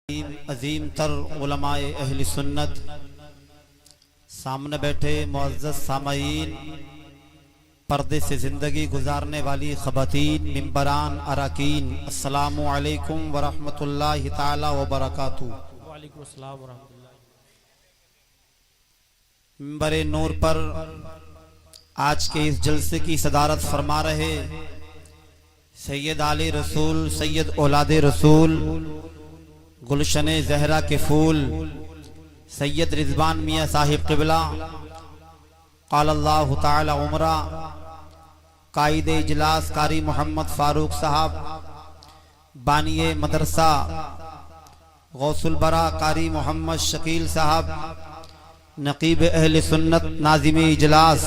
अजीम तर उलमाए अहल सुन्नत, सामने बैठे मुअज़्ज़ज़ सामईन, पर्दे से ज़िंदगी गुजारने वाली ख़वातीन, मिंबरान, अराकीन, अस्सलामु अलैकुम व रहमतुल्लाहि ताला व बरकातुहू। वालेकुम अस्सलाम व रहमतुल्लाह। मिंबर नूर पर आज के इस जलसे की सदारत फरमा रहे सैयद आले रसूल, सैयद औलादे रसूल, गुलशन जहरा के फूल, सैयद रिजवान मियाँ साहिब क़िबला क़ाल अल्लाहु ताला उमरा, कायदे इजलास कारी मोहम्मद फारूक साहब, बानिए मदरसा गौसुल बरा कारी मोहम्मद शकील साहब, नकीब अहल सुन्नत नाज़िम इजलास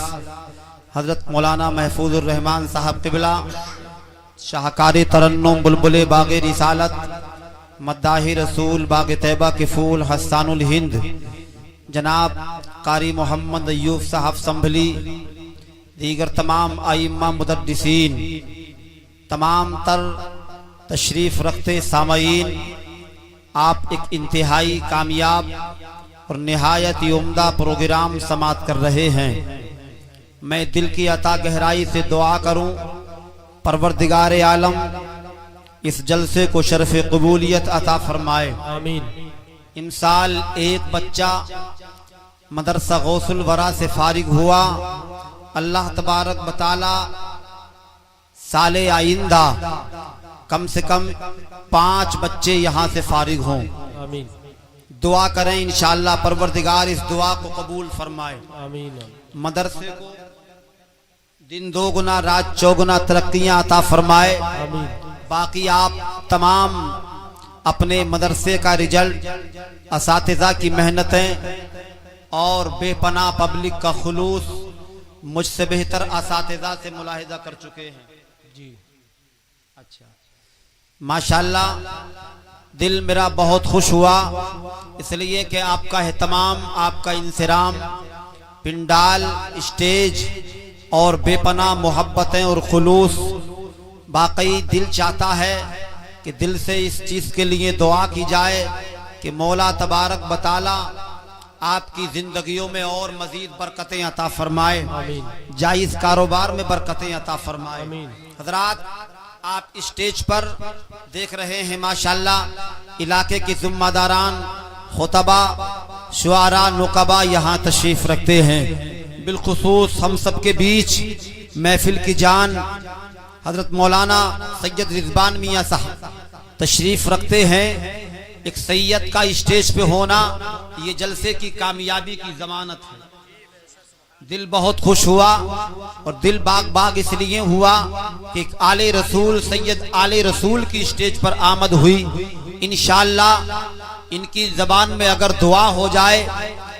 हज़रत मौलाना महफूजुर रहमान साहब क़िबला, शाहकारी तरन्नुम बुलबुले बाग़े रिसालत, मद्दाही रसूल बाग़ तैबा के फूल, हस्सानुल हिंद जनाब कारी मोहम्मद अय्यूब साहब संभली, दीगर तमाम आइम्मा मुदद्दिसीन, तमाम तर तशरीफ़ रखते सामईन, आप एक इंतहाई कामयाब और निहायत उम्दा प्रोग्राम समाअत कर रहे हैं। मैं दिल की अता गहराई से दुआ करूं, परवरदिगार आलम इस जलसे को शरफ़ कबूलियत अता फरमाए, आमीन। इन साल एक बच्चा मदरसा गौसुल वरा से फारिग हुआ, अल्लाह तबारक व तआला साले आइंदा कम से कम 5 बच्चे यहाँ से फारिग हों, आमीन। दुआ करें इंशाअल्लाह परवरदिगार इस दुआ को कबूल फरमाए। आमीन। मदरसे को दिन 2 गुना रात 4 गुना तरक्कियां अता फरमाए। आमीन। बाकी आप तमाम अपने मदरसे का रिजल्ट, असातिज़ा की मेहनतें और बेपनाह पब्लिक का खुलूस मुझसे बेहतर असातिज़ा से मुलाहिजा कर चुके हैं जी। अच्छा, माशाअल्लाह दिल मेरा बहुत खुश हुआ, इसलिए कि आपका एहतमाम, आपका इंसिराम, पिंडाल, स्टेज और बेपनाह मोहब्बतें और खुलूस, वाकई दिल चाहता है कि दिल से इस चीज़ के लिए दुआ की जाए कि मौला तबारक व तआला आपकी ज़िंदगियों में और मज़ीद बरकतें अता फरमाए, जायज़ कारोबार में बरकतें अता फरमाए। हज़रात, आप स्टेज पर देख रहे हैं माशाअल्लाह इलाके के ज़िम्मेदारान, खुतबा, शुआरा, नुकबा यहाँ तशरीफ़ रखते हैं। बिलखुसूस हम सब के बीच महफिल की जान हजरत मौलाना सैयद रिजवान मियाँ साहब तशरीफ रखते हैं। एक सैयद का स्टेज पे होना ये जलसे की कामयाबी की जमानत है। दिल बहुत खुश हुआ और दिल बाग बाग इसलिए हुआ कि एक आले रसूल, सैयद आले रसूल की स्टेज पर आमद हुई। इंशाअल्लाह इनकी जबान में अगर दुआ हो जाए,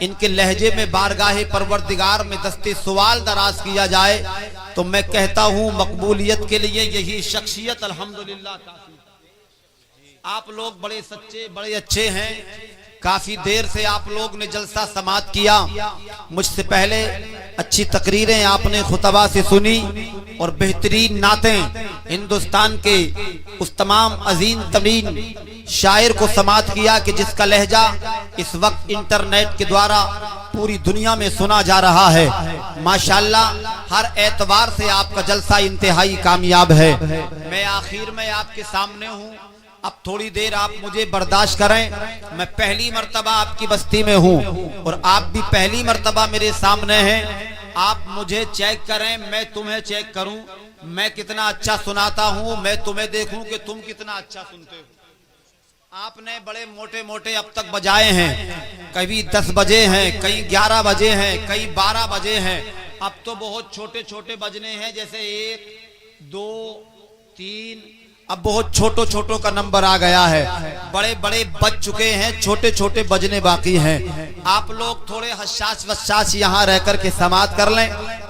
इनके लहजे में बारगाहे परवरदिगार में दस्ते सवाल दराज किया जाए, तो मैं कहता हूँ मकबूलियत के लिए यही शख्सियत अल्हम्दुलिल्लाह। आप लोग बड़े सच्चे, बड़े अच्छे हैं। काफी देर से आप लोग ने जलसा समाअत किया, मुझसे पहले अच्छी तकरीरें आपने खुतबा से सुनी और बेहतरीन नातें हिंदुस्तान के उस तमाम अजीम तरीन शायर को समाअत किया कि जिसका लहजा इस वक्त इंटरनेट के द्वारा पूरी दुनिया में सुना जा रहा है। माशाअल्लाह हर एतबार से आपका जलसा इंतहाई कामयाब है। मैं आखिर में आपके सामने हूँ, अब थोड़ी देर आप मुझे बर्दाश्त करें। मैं पहली मर्तबा आपकी बस्ती में हूँ और आप भी पहली मर्तबा मेरे सामने हैं। आप मुझे चेक करें, मैं तुम्हें चेक करूं, मैं कितना अच्छा सुनाता हूं, मैं तुम्हें देखूं कि तुम कितना अच्छा सुनते हो। आपने बड़े मोटे मोटे अब तक बजाए हैं, कभी 10 बजे हैं, कई 11 बजे हैं, कई 12 बजे हैं। अब तो बहुत छोटे छोटे बजने हैं, जैसे 1 2 3, अब बहुत छोटो छोटो का नंबर आ गया है। बड़े बड़े बज चुके हैं, छोटे छोटे बजने बाकी हैं। आप लोग थोड़े हसास वसास यहाँ रह कर के समाअत कर लें,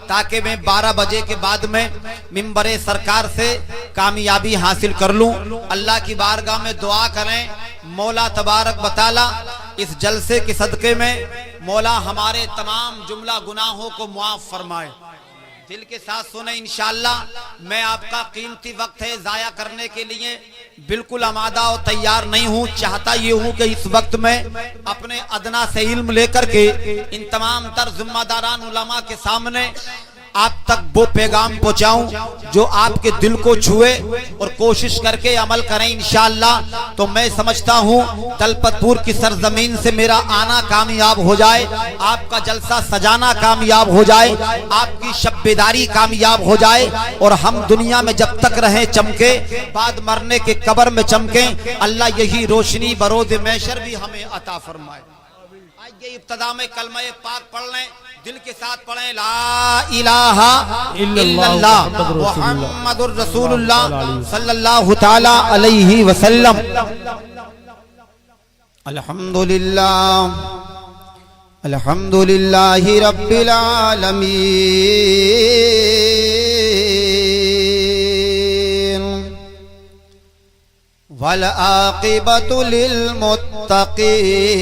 ताकि मैं 12 बजे के बाद में मिंबरे सरकार से कामयाबी हासिल कर लूं। अल्लाह की बारगाह में दुआ करें, मौला तबारक व तआला इस जलसे के सदके में मौला हमारे तमाम जुमला गुनाहों को मुआफ फरमाए। दिल के साथ सुने इंशाअल्लाह। मैं आपका कीमती वक्त है जाया करने के लिए बिल्कुल आमादा और तैयार नहीं हूँ। चाहता ये हूँ कि इस वक्त में अपने अदना से इल्म लेकर के इन तमाम तर जिम्मेदारान उलमा के सामने आप तक वो पैगाम पहुंचाऊं जो आपके दिल को छुए और कोशिश करके अमल करें इंशाअल्लाह। तो मैं समझता हूं तलपतपुर की सरजमीन से मेरा आना कामयाब हो जाए, आपका जलसा सजाना कामयाब हो जाए, आपकी शब्बेदारी कामयाब हो जाए और हम दुनिया में जब तक रहें चमके, बाद मरने के कब्र में चमके। अल्लाह यही रोशनी बरोज़ महशर भी हमें अता फरमाए। आइए इब्तिदा में कलमा पाक पढ़ लें, दिल के साथ पढ़ें ला इलाहा इल्लल्लाह मुहम्मदुर रसूलुल्लाह सल्लल्लाहु ताला अलैहि वसल्लम। अल्हम्दुलिल्लाह अल्हम्दुलिल्लाहि रब्बिल आलमीन वल आक़िबतु लिल मुत्तक़ीन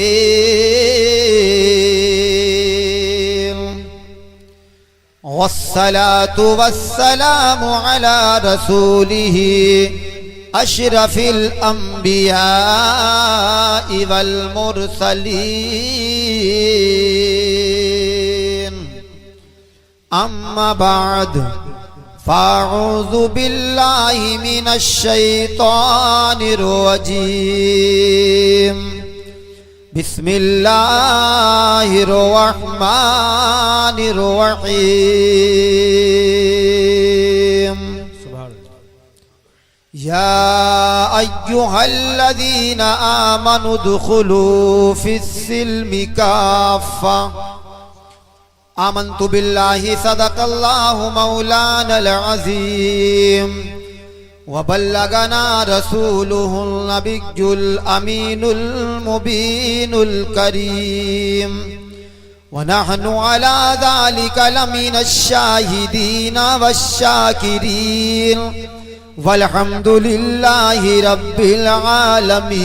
वस्सलातु वस्सलामु अला रसूलिही अशरफिल अंबियाइ वल मुरसलीन। अम्मा बाद फ़अऊज़ु बिल्लाहि मिनश शैतानिर रजीम। बिस्मिल्लाहिर रहमानिर रहीम। या अय्युहल्लज़ीना आमनु दुखुलू फिस्सिल्मि काफ़्फ़ा। आमन्तु बिल्लाहि सदक़ल्लाहु मौलानल अज़ीम व बल्लगना रसूलुहुन नबियुल अमीनुल मुबीनुल करीम व नहनु अला ज़ालिका लमिनश शाहिदीन वश्शाकिरीन वल्हम्दुलिल्लाहि रब्बिल आलमीन।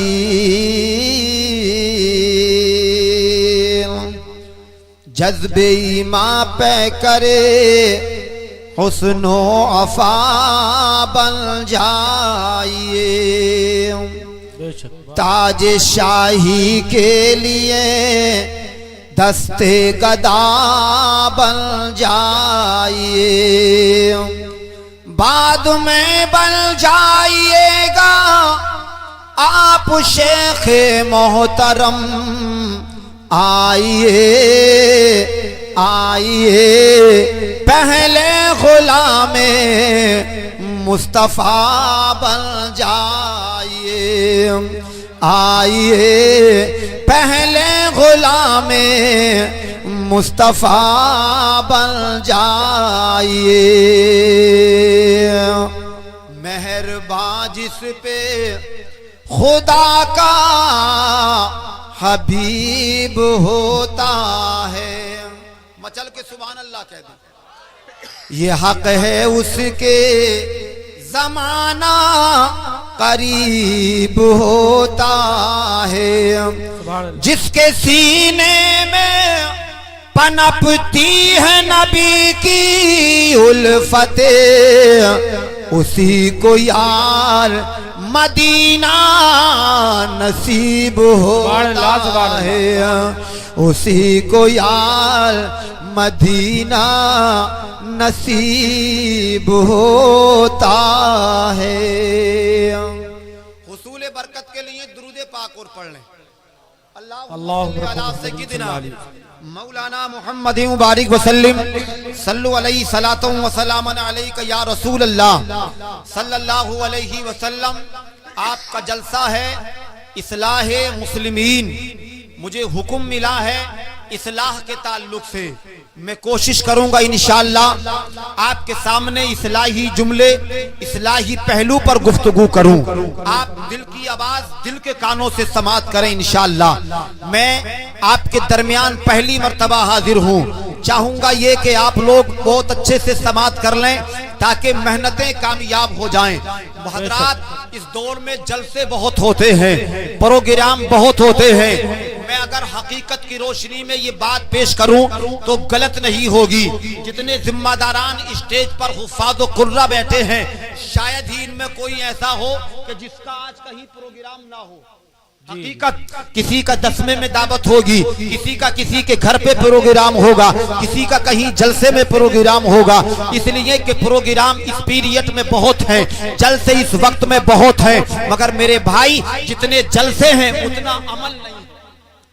जज्बे ईमां पे करे हुस्नो अफा बन जाइए, ताज शाही के लिए दस्ते गदा बन जाइए। बाद में बन जाइएगा आप शेख मोहतरम। आइए आइए पहले गुलामे मुस्तफ़ा बन जाइए। आइए पहले गुलामे मुस्तफ़ा बन जाइए। मेहरबान जिस पे खुदा का हबीब होता है, मचल के सुभान अल्लाह कह दे। ये हक है उसके जमाना करीब होता है। जिसके सीने में पनपती है नबी की उल्फते, उसी को यार मदीना नसीब होता है। उसी को यार मदीना नसीब होता है। हुसूल बरकत के लिए दुरूद पाक और पढ़ लें। अल्लाह सय्यिदना मौलाना मुहम्मद मुबारक वसल्लम सल्लु अलैहि सलातो व सलामन अलैका या रसूल अल्लाह सल्लल्लाहु अलैहि वसल्लम। आपका जलसा है इस्लाहे मुस्लिमीन। मुझे हुक्म मिला है इस्लाह के ताल्लुक से मैं कोशिश करूंगा इंशाअल्लाह आपके सामने इस्लाही जुमले, इस्लाही पहलू पर गुफ्तगू करूं। आप दिल की आवाज दिल के कानों से समाअत करें इंशाअल्लाह। मैं आपके दरमियान पहली मर्तबा हाजिर हूं। चाहूंगा ये कि आप लोग बहुत अच्छे से समाअत कर लें ताकि मेहनतें कामयाब हो जाएं। हज़रात, इस दौर में जलसे बहुत होते हैं, प्रोग्राम बहुत होते हैं। मैं अगर हकीकत की रोशनी में ये बात पेश करूं तो गलत नहीं होगी। जितने जिम्मेदारान स्टेज पर हुफ़ाज़ व कुर्रा बैठे हैं, शायद ही इनमें कोई ऐसा हो कि जिसका आज कहीं प्रोग्राम ना हो। हकीकत किसी का 10वें में दावत होगी, किसी का किसी के घर पे प्रोग्राम होगा, किसी का कहीं जलसे में प्रोग्राम होगा। इसलिए कि प्रोग्राम इस पीरियड में बहुत है, जलसे इस वक्त में बहुत है, मगर मेरे भाई जितने जलसे हैं उतना अमल नहीं।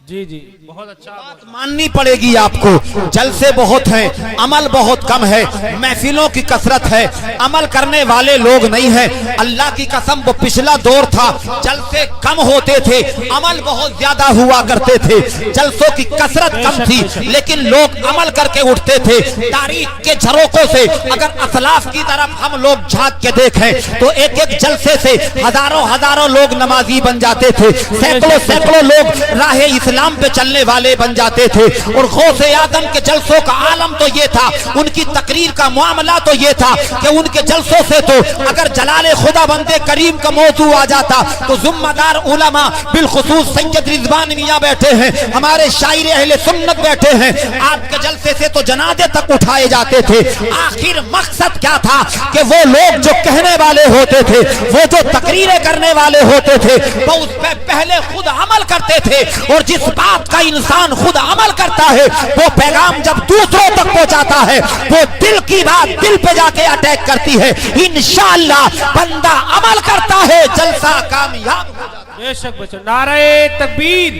जी जी, बहुत अच्छा बात माननी पड़ेगी आपको। जलसे बहुत हैं, अमल बहुत कम है। महफिलों की कसरत है, अमल करने वाले लोग नहीं हैं। अल्लाह की कसम, वो पिछला दौर था, जलसे कम होते थे, अमल बहुत ज्यादा हुआ करते थे। जलसों की कसरत कम थी, लेकिन लोग अमल करके उठते थे। तारीख के झरोकों से अगर असलाफ की तरफ हम लोग झांक के देखें तो एक एक जलसे से हजारों हजारों लोग नमाजी बन जाते थे, सैकड़ों सैकड़ों लोग राह इस्लाम पे चलने वाले बन जाते थे। और गौसे आदम के जलसों का आलम तो ये था, उनकी तकरीर का मामला तो ये था कि उनके जलसों से तो अगर जलाले खुदा बंदे करीम का मौजू आ जाता तो जिम्मेदार उलमा, बिलखुसूस सैयद रिजवान मियां बैठे हैं, हमारे शायर अहले सुन्नत बैठे हैं, आपके जलसे से तो जनाजे तक उठाए जाते थे। आखिर मकसद क्या था कि वो लोग जो कहने वाले होते थे, वो जो तकरीरें करने वाले होते थे, वो उस पर पहले खुद अमल करते थे। और जिस बात का इंसान खुद अमल करता है, वो पैगाम जब दूसरों तक पहुंचाता है, वो दिल की बात दिल पे जाके अटैक करती है। इंशाअल्लाह बंदा अमल करता है, जलसा कामयाब हो जाता है। बेशक बच्चों, नारे तकबीर,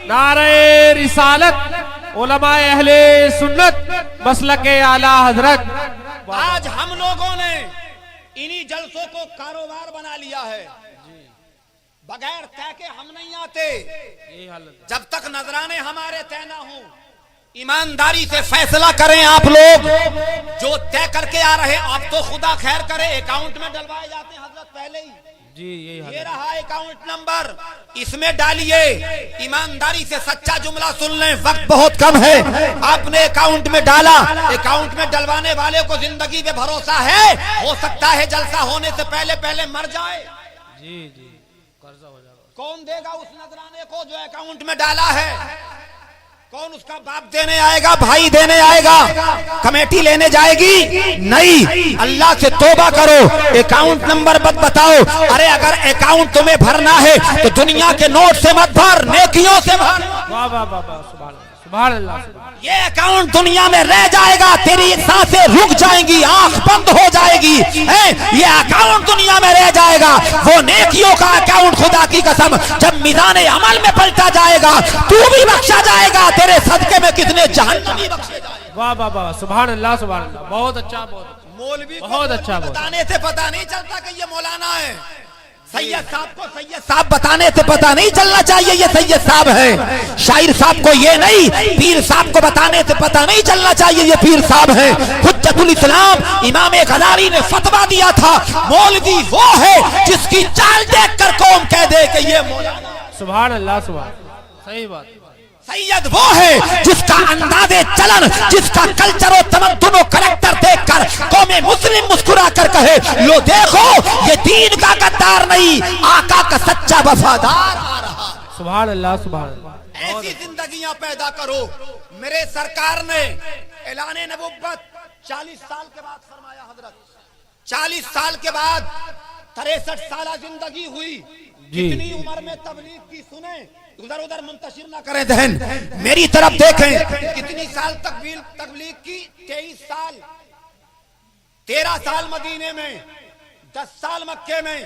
नारे रिसालत, उलमाए अहले सुन्नत, मसलके आला हजरत। आज हम लोगों ने इन्हीं जलसों को कारोबार बना लिया है। बगैर तय के हम नहीं आते, जब तक नजराने हमारे तय ना हो। ईमानदारी से फैसला करें आप लोग, जो तय करके आ रहे, आप तो खुदा खैर करे अकाउंट में डलवाए जाते हैं हजरत पहले ही। जी ये रहा अकाउंट नंबर, इसमें डालिए। ईमानदारी से सच्चा जुमला सुन लें, वक्त बहुत कम है। आपने अकाउंट में डाला, अकाउंट में डलवाने वाले को जिंदगी पे भरोसा है, हो सकता है जलसा होने से पहले पहले मर जाए। जी जी, कर्जा हो जाएगा। कौन देगा उस नजराने को जो अकाउंट में डाला है? कौन उसका बाप देने आएगा, भाई देने आएगा, कमेटी लेने जाएगी? नहीं। अल्लाह से तौबा करो, अकाउंट नंबर मत बताओ। अरे अगर अकाउंट तुम्हें भरना है तो दुनिया के नोट से मत भर, नेकियों से भर। वाह वाह वाह वाह, सुभान अल्लाह, सुभान अल्लाह। ये अकाउंट दुनिया में रह जाएगा, तेरी सांसें रुक जाएंगी, आंख बंद हो जाएगी। ये अकाउंट दुनिया में रह जाएगा, वो नेकियों का अकाउंट, खुदा की कसम, जब मीज़ान अमल में पलटा जाएगा, तू भी बख्शा जाएगा, तेरे सदके में कितने जहन्नमी बख्शे जाएंगे। वाह वाह वाह, सुभान अल्लाह, सुभान अल्लाह। बहुत अच्छा, बहुत मौलवी बहुत अच्छा, बताने से पता नहीं चलता कि ये मौलाना है। सैयद साहब को सैयद साहब बताने से पता नहीं चलना चाहिए ये सैयद साहब है। शायर साहब को ये नहीं, पीर साहब को बताने से पता नहीं चलना चाहिए ये पीर साहब है। हुज्जतुल इस्लाम इमाम गज़ाली ने फतवा दिया था, मौलवी वो है जिसकी चाल देखकर कौम कह दे कि ये मौलाना। सुभान अल्लाह, सुभान, सही बात। सैयद वो है जिसका अंदाजे चलन, जिसका कल्चर और तमद्दुन और करेक्टर देखकर कौमे मुस्लिम मुस्कुरा कर कहे, लो देखो ये दीन का गद्दार नहीं, आका का सच्चा वफादार आ रहा। सुभान अल्लाह, सुभान अल्लाह। ऐसी जिंदगियां पैदा करो। मेरे सरकार ने ऐलाने नबुव्वत 40 साल के बाद फरमाया हजरत, 40 साल के बाद 63 साल जिंदगी हुई। जितनी उम्र में तबलीग की सुने, उधर उधर मुंतशिर ना करें दहन, मेरी तरफ देखें। कितनी साल तबलीग की? 23 साल, 13 साल मदीने में, 10 साल मक्के में,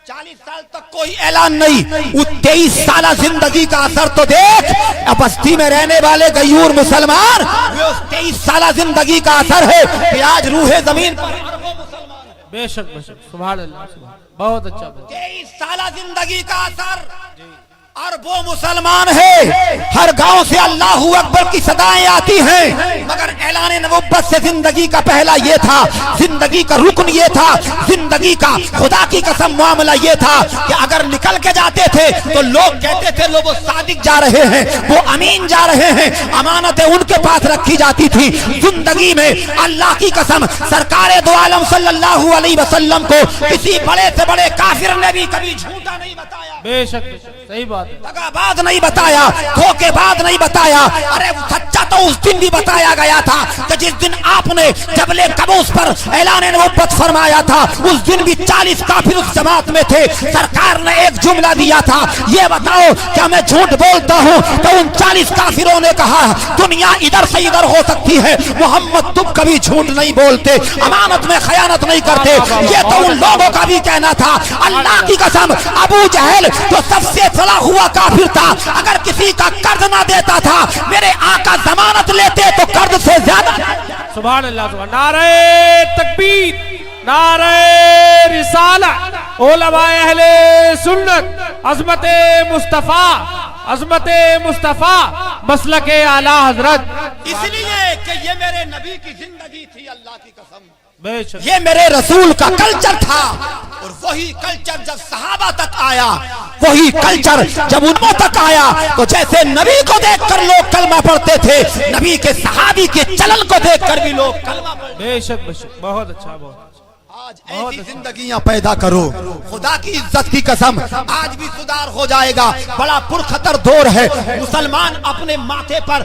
40 साल तक कोई ऐलान नहीं। उस 23 साल जिंदगी का असर तो देख। अब बस्ती में रहने वाले गयूर मुसलमान, वे उस 23 साल जिंदगी का असर है कि आज रूहे जमीन पर अरबों मुसलमान है। बेशक बेशक, सुभान अल्लाह, सुभान, बहुत अच्छा। 23 साल जिंदगी का असर, अरबों मुसलमान है। हर गांव से अल्लाहू अकबर की सदाएं आती हैं, मगर ऐलान नबुव्वत से जिंदगी का पहला ये था, जिंदगी का रुकन ये था, जिंदगी का खुदा की कसम मामला ये था कि अगर निकल के जाते थे तो लोग कहते थे लो वो सादिक जा रहे हैं, वो अमीन जा रहे हैं, अमानतें उनके पास रखी जाती थी। जिंदगी में अल्लाह की कसम सरकार दो आलम सल्लल्लाहु अलैहि वसल्लम को किसी बड़े से बड़े काफिर ने भी कभी झूठा नहीं बताया। बेशक बेशक, सही बात है। दगाबाज नहीं बताया, धोखेबाज नहीं बताया। अरे सच्चा तो उस दिन भी बताया गया था कि जिस दिन आपने जबले कबूस पर ऐलान नबुव्वत फरमाया था, उस दिन भी 40 काफिर उस जमात में थे। सरकार ने एक जुमला दिया था, ये बताओ क्या मैं झूठ बोलता हूँ? तो उन 40 काफिरों ने कहा दुनिया इधर से इधर हो सकती है, मोहम्मद तुम कभी झूठ नहीं बोलते, अमानत में खयानत नहीं करते। ये तो उन लोगों का भी कहना था। अल्लाह की कसम, अबू जहल जो सबसे फला हुआ काफिर था, अगर किसी का कर्ज ना देता था, मेरे आका जमानत लेते तो कर्ज से ज्यादा। सुभान अल्लाह, सुभान। नारे तकबीर, नारे रिसालत, उलमाए अहले सुन्नत, अज़मते मुस्तफा, अज़मते मुस्तफा, मसलके आला हजरत। इसलिए कि ये मेरे नबी की जिंदगी थी, अल्लाह की कसम बेशक ये मेरे रसूल का कल्चर था। और वही कल्चर जब सहाबा तक आया, वही कल्चर जब उम्मत तक आया, तो जैसे नबी को देखकर लोग कलमा पढ़ते थे, नबी के सहाबी के चलन को देखकर भी लोग कलमा पढ़ते। बेशक बेशक, बहुत अच्छा, बहुत अच्छा। आज ऐसी जिंदगियां पैदा करो, खुदा की इज्जत की कसम, आज भी सुधार हो जाएगा। बड़ा पुरखतर दौर है, मुसलमान अपने माथे पर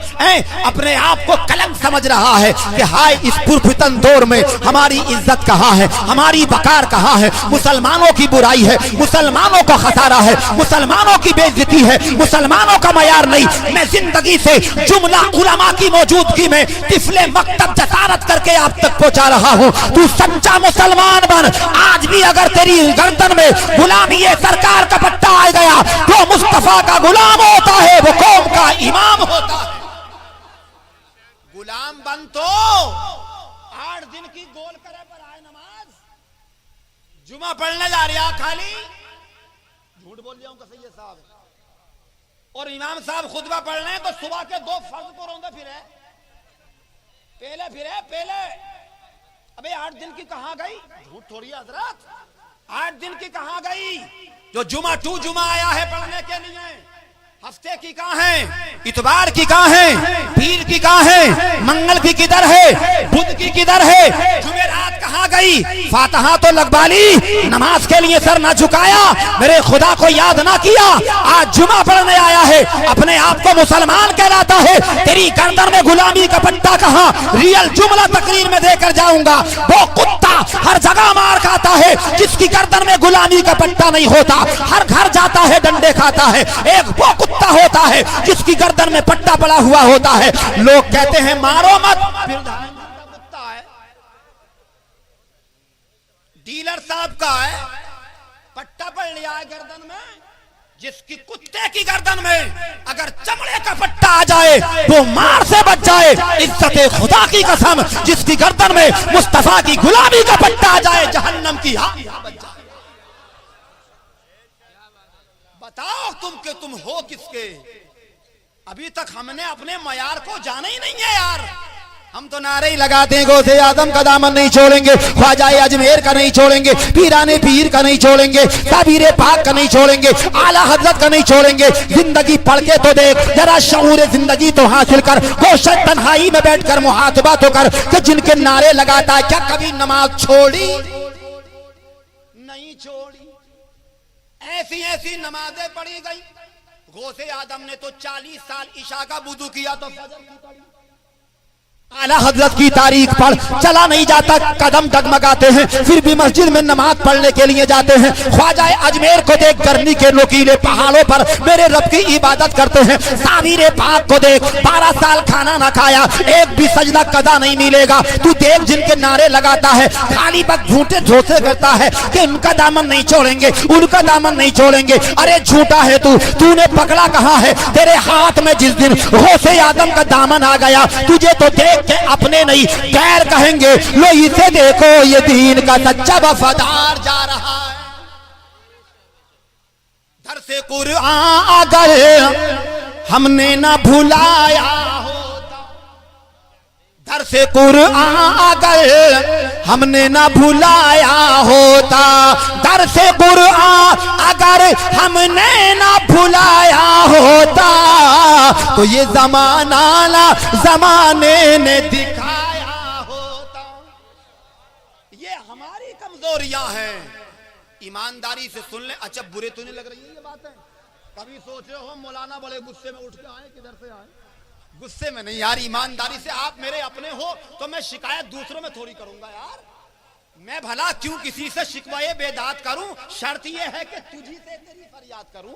अपने आप को कलंक समझ रहा है कि हाय इस पुरखतन दौर में हमारी इज्जत कहाँ है, हमारी वकार कहाँ है। मुसलमानों की बुराई है, मुसलमानों को खसारा है, मुसलमानों की बेइज्जती है, मुसलमानों का मयार नहीं। मैं जिंदगी से जुमला उलमा की मौजूदगी में तिफले मकतब जसारत करके आप तक पहुंचा रहा हूँ। तू सच्चा मुसलमान बन। आज भी अगर तेरी गर्दन में गुलामी सरकार का पट्टा आ गया, तो मुस्तफा का गुलाम होता है, वो कौम का इमाम होता है। गुलाम बन तो 8 दिन की गोल करे पर आए नमाज, जुमा पढ़ने जा रहा खाली झूठ बोल जाऊंगा सही साहब, और इमाम साहब खुतबा पढ़ रहे हैं तो सुबह के 2 फर्ज को रोंदे पहले अबे 8 दिन की कहां गई? झूठ थोड़ी हजरत, 8 दिन की कहां गई? जो जुमा जुमा आया है पढ़ने के लिए, हफ्ते की कहां है? इतवार की कहां है? पीर की कहां है? मंगल की किधर है? बुध की किधर है? जुमेरात कहां गई? फातिहा तो लगवा ली, नमाज के लिए सर ना झुकाया, मेरे खुदा को याद ना किया, आज जुमा पढ़ने आया है, अपने आप को मुसलमान कहलाता है। तेरी गर्दन में गुलामी का पट्टा कहां? रियल जुमला तकरीर में देकर जाऊंगा। वो कुत्ता हर जगह मार खाता है जिसकी गर्दन में गुलामी का पट्टा नहीं होता, हर घर जाता है डंडे खाता है। एक वो कुत्ता होता है जिसकी गर्दन में पट्टा पड़ा हुआ होता है, लोग कहते हैं मारो मत, कुत्ता है। डीलर साहब का है, पट्टा पड़ लिया है गर्दन में, जिसकी कुत्ते की गर्दन में अगर चमड़े का पट्टा आ जाए वो मार से बच जाए। इज्जत खुदा की कसम, जिसकी गर्दन में मुस्तफा की गुलामी का पट्टा आ जाए, जहन्नम की आग बच जाए। बताओ तुम हो किसके? अभी तक हमने अपने मयार को जाना ही नहीं है यार। हम तो नारे ही लगाते हैं, गौसे आदम का दामन नहीं छोड़ेंगे, ख्वाजाए अजमेर का नहीं छोड़ेंगे, पीराने पीर का नहीं छोड़ेंगे, ताबीरे पाक का नहीं छोड़ेंगे, आला हजरत का नहीं छोड़ेंगे। जिंदगी पढ़ के तो देख, जरा शऊर जिंदगी तो हासिल कर। कोशिश तन्हाई में बैठकर मुहासबा तो कर कि जिनके नारे लगाता है, क्या कभी नमाज छोड़ी? नहीं छोड़ी। ऐसी नमाजें पढ़ी गई। गौसे आदम ने तो 40 साल इशा का वुदू किया तो फजर की पढ़ी। आला हजरत की तारीख पर चला नहीं जाता, कदम डगमगाते हैं, फिर भी मस्जिद में नमाज पढ़ने के लिए जाते हैं। ख्वाजाए अजमेर को देख, गर्मी के नुकीले पहाड़ों पर मेरे रब की इबादत करते हैं। ताबीरे पाक को देख, 12 साल खाना ना खाया, एक भी सजदा कदा नहीं मिलेगा। तू देख जिनके नारे लगाता है, खाली बक झूठे झोसे करता है कि उनका दामन नहीं छोड़ेंगे, उनका दामन नहीं छोड़ेंगे। अरे झूठा है तूने पकड़ा कहाँ है? तेरे हाथ में जिस दिन गौसे आदम का दामन आ गया, तुझे तो देख के अपने नहीं गैर कहेंगे, लो इसे देखो ये दीन का सच्चा वफादार जा रहा है। दर से कुरान अगर हमने ना भुलाया होता, दर से कुरान अगर हमने ना भुलाया होता, दर से कुरान अगर हमने ना भुलाया होता, तो ये जमाना ना जमाने ने दिखाया होता। ये हमारी कमजोरियां हैं। ईमानदारी से सुन ले। अच्छा बुरे तो नहीं लग रही है ये बात है? कभी सोच रहे हो मौलाना बड़े गुस्से में उठ के आए, किधर से आए? गुस्से में नहीं यार, ईमानदारी से। आप मेरे अपने हो तो मैं शिकायत दूसरों में थोड़ी करूंगा यार। मैं भला क्यों किसी से शिकवाए बेदात करूं? शर्त यह है कि तुझी से तेरी फरियाद करूं।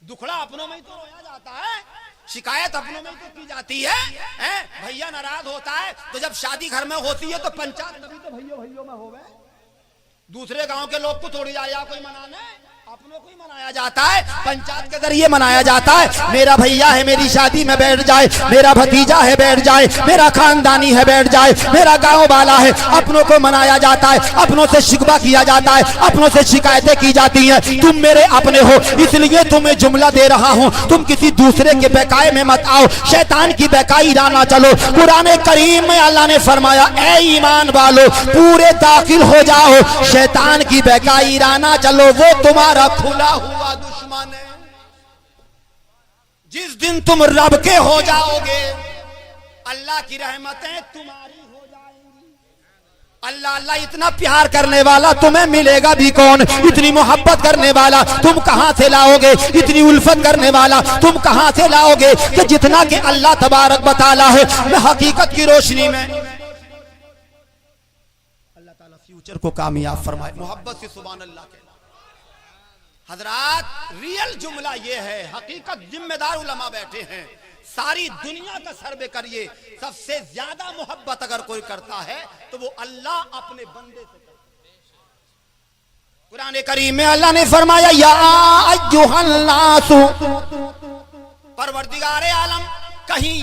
दुखड़ा अपनों में ही तो रोया जाता है, शिकायत अपनों में ही तो की जाती है, भैया नाराज होता है तो जब शादी घर में होती है तो पंचायत तभी तो भैया में होवे। दूसरे गांव के लोग को थोड़ी आया कोई मनाने, अपनों को ही मनाया जाता है, पंचायत के जरिए मनाया जाता है। मेरा भैया है मेरी शादी में बैठ जाए, मेरा भतीजा है बैठ जाए, मेरा खानदानी है बैठ जाए, मेरा गांव वाला है, अपनों को मनाया जाता है, अपनों से शिकवा किया जाता है, अपनों से शिकायतें की जाती हैं। तुम मेरे अपने हो इसलिए तुम्हें जुमला दे रहा हूं, तुम किसी दूसरे के बेकाए में मत आओ, शैतान की बेकाई ना चलो। कुरान करीम में अल्लाह ने फरमाया, ए ईमान वालो पूरे दाखिल हो जाओ, शैतान की बेकाई ना चलो, वो तुम्हारा खुला हुआ दुश्मन है। जिस दिन तुम रब के हो जाओगे अल्लाह की रहमतें तुम्हारी हो जाएंगी। अल्लाह अल्लाह इतना प्यार करने वाला तुम्हें मिलेगा भी कौन? इतनी मोहब्बत करने वाला तुम कहां से लाओगे? इतनी उल्फत करने वाला तुम कहां से लाओगे? कि जितना कि अल्लाह तबारक बताला है। मैं हकीकत की रोशनी में अल्लाह ताला फ्यूचर को कामयाब फरमाए। मोहब्बत से सुभान अल्लाह के हजरात, रियल जुमला ये है, हकीकत जिम्मेदार उलमा बैठे हैं, सारी दुनिया का सर्वे करिए, सबसे ज्यादा मोहब्बत अगर कोई करता है तो वो अल्लाह अपने बंदे से करता है। कुरान करीम में अल्लाह ने फरमाया, या अय्युहन्नासु, परवरदिगारे आलम, कहीं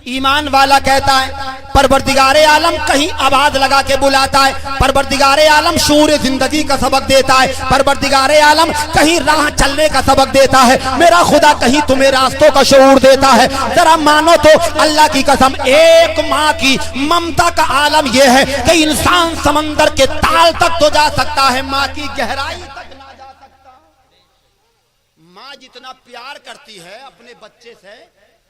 ईमान वाला कहता है, परवरदिगारे आलम कहीं आवाज लगा के बुलाता है, परवरदिगारे आलम शूर जिंदगी का सबक देता है, परवरदिगारे आलम कहीं राह चलने का सबक देता है, मेरा खुदा कहीं तुम्हें रास्तों का शऊर देता है। जरा मानो तो अल्लाह की कसम, एक माँ की ममता का आलम यह है कि इंसान समंदर के ताल तक तो जा सकता है, माँ की गहराई तक ना जा सकता। माँ जितना प्यार करती है अपने बच्चे से,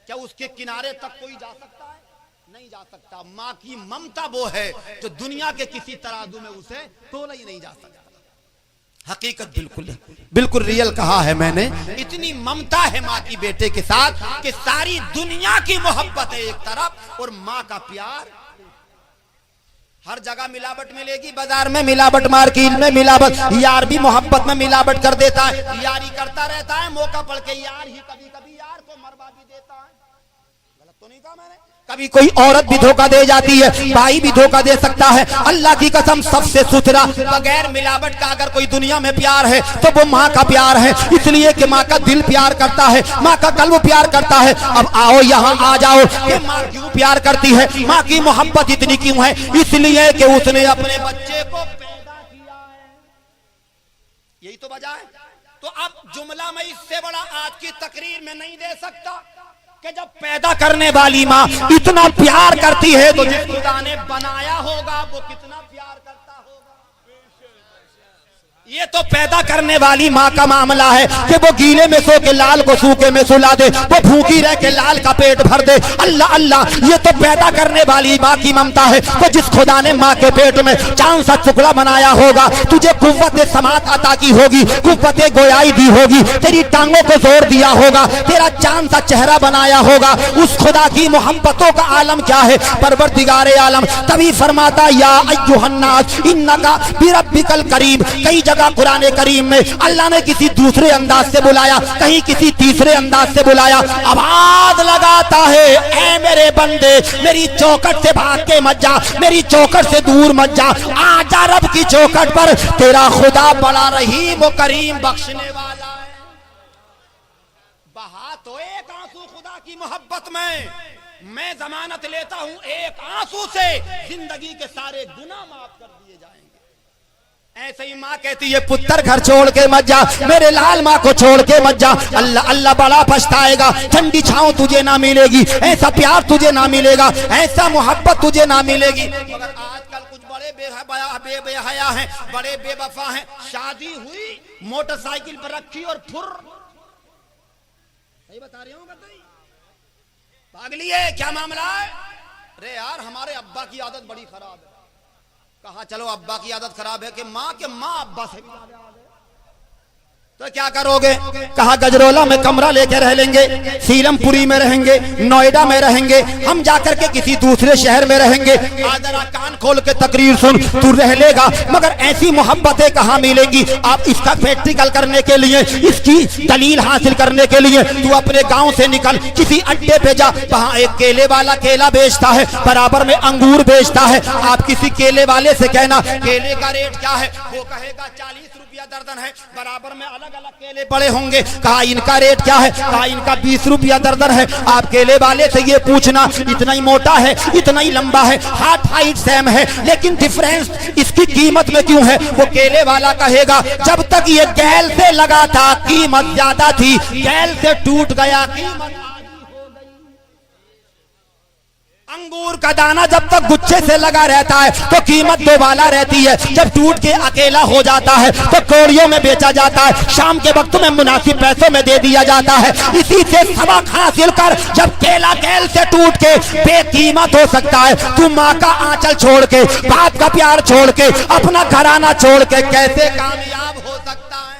क्या उसके किनारे तक कोई जा सकता है? नहीं जा सकता। माँ की ममता वो है जो दुनिया के किसी तराजू में उसे तोला ही नहीं जा सकता। हकीकत बिल्कुल बिल्कुल रियल कहा है मैंने। इतनी ममता है माँ की बेटे के साथ कि सारी दुनिया की मोहब्बत है एक तरफ और माँ का प्यार। हर जगह मिलावट मिलेगी, बाजार में मिलावट, मार्केट में मिलावट, यार भी मोहब्बत में मिलावट कर देता है, यारी करता रहता है, मौका पड़ के यार ही कभी कभी यार को मरवा भी देता है। गलत तो नहीं कहा मैंने? कभी कोई औरत भी धोखा दे जाती है, भाई भी धोखा दे सकता है। अल्लाह की कसम सबसे सुथरा बगैर मिलावट का अगर कोई दुनिया में प्यार है तो वो माँ का प्यार है, इसलिए कि माँ का दिल प्यार करता है, माँ का कल्ब प्यार करता है। अब आओ यहाँ आ जाओ कि माँ क्यों प्यार करती है, माँ की मोहब्बत इतनी क्यों है? इसलिए कि उसने अपने बच्चे को पैदा किया है, यही तो वजह है। तो अब जुमला मैं इससे बड़ा आज की तकरीर में नहीं दे सकता कि जब पैदा करने वाली माँ इतना प्यार करती है तो जिस खुदा ने बनाया होगा वो कितना प्यार करता होगा। ये तो पैदा करने वाली माँ का मामला है कि वो गीले में सो के लाल को सूखे में सुला दे, वो भूखी रह के लाल का पेट भर दे। अल्लाह अल्लाह, ये तो पैदा करने वाली माँ की ममता है। तो जिस खुदा ने माँ के पेट में चांद सा टुकड़ा बनाया होगा, तुझे कुव्वत समात अता की होगी, कुव्वत गोयाई दी होगी, तेरी टांगों को जोर दिया होगा, तेरा चांद सा चेहरा बनाया होगा। उस खुदा की मोहब्बतों का आलम क्या है? परवरदिगारे आलम तभी फरमाता, या अय्युहन्नास इन्नका बिरब्बिकल करीम। कई जगह कुरान करीम में अल्लाह ने किसी दूसरे अंदाज से बुलाया, कहीं किसी तीसरे अंदाज से बुलाया। आवाज लगाता है, ऐ मेरे बंदे मेरी चौखट से भाग के मत जा, मेरी चौखट से दूर मत जा, आजा रब की चौखट पर, तेरा खुदा बड़ा रहीम करीम बख्शने वाला है। बहा तो एक आंसू खुदा की मोहब्बत में, मैं जमानत लेता हूं एक आंसू से जिंदगी के सारे गुनाह माफ कर दिए जाएंगे। ऐसे ही माँ कहती है, पुत्र घर छोड़ के मत जा, मेरे लाल माँ को छोड़ के मत जा, अल्लाह अल्लाह बड़ा पछताएगा। ठंडी छांव तुझे ना मिलेगी, ऐसा प्यार तुझे ना मिलेगा, ऐसा मोहब्बत तुझे ना मिलेगी। मगर आजकल कुछ बड़े बेहया हैं, बड़े बेवफा हैं। शादी हुई, मोटरसाइकिल पर रखी और फुर, सही बता रही हूँ? पागली है, क्या मामला है? अरे यार हमारे अब्बा की आदत बड़ी खराब है। कहा चलो अब्बा की आदत खराब है कि माँ के माँ अब्बा से भी ज्यादा आदत है। तो क्या करोगे? कहा गजरोला में कमरा लेके रह लेंगे, सीलमपुरी में रहेंगे, नोएडा में रहेंगे, हम जाकर के किसी दूसरे शहर में रहेंगे। आदरा कान खोल के तकरीर सुन, तू रह लेगा मगर ऐसी मोहब्बतें कहाँ मिलेंगी? आप इसका प्रैक्टिकल करने के लिए, इसकी दलील हासिल करने के लिए तू अपने गांव से निकल, किसी अड्डे पे जा, वहां एक केले वाला केला बेचता है, बराबर में अंगूर बेचता है। आप किसी केले वाले से कहना केले का रेट क्या है, वो कहेगा 40 रुपया दर्जन है, बराबर में अलग अलग केले पड़े होंगे। कहा इनका रेट क्या है? कहा इनका 20 रुपया दर्जन है। आप केले वाले से ये पूछना इतना ही मोटा है, इतना ही लंबा है, हाइट सेम है, लेकिन डिफरेंस इसकी कीमत में क्यों है? वो केले वाला कहेगा जब तक ये गैल से लगा था कीमत ज्यादा थी, गैल से टूट गया कीमत। अंगूर का दाना जब तक गुच्छे से लगा रहता है तो कीमत दो वाला रहती है, जब टूट के अकेला हो जाता है तो कौड़ियों में बेचा जाता है, शाम के वक्त में मुनासिब पैसों में दे दिया जाता है। इसी से सबक हासिल कर, जब केला कैल से टूट के बेकीमत हो सकता है, तू माँ का आंचल छोड़ के, बाप का प्यार छोड़ के, अपना घराना छोड़ के कैसे कामयाब हो सकता है?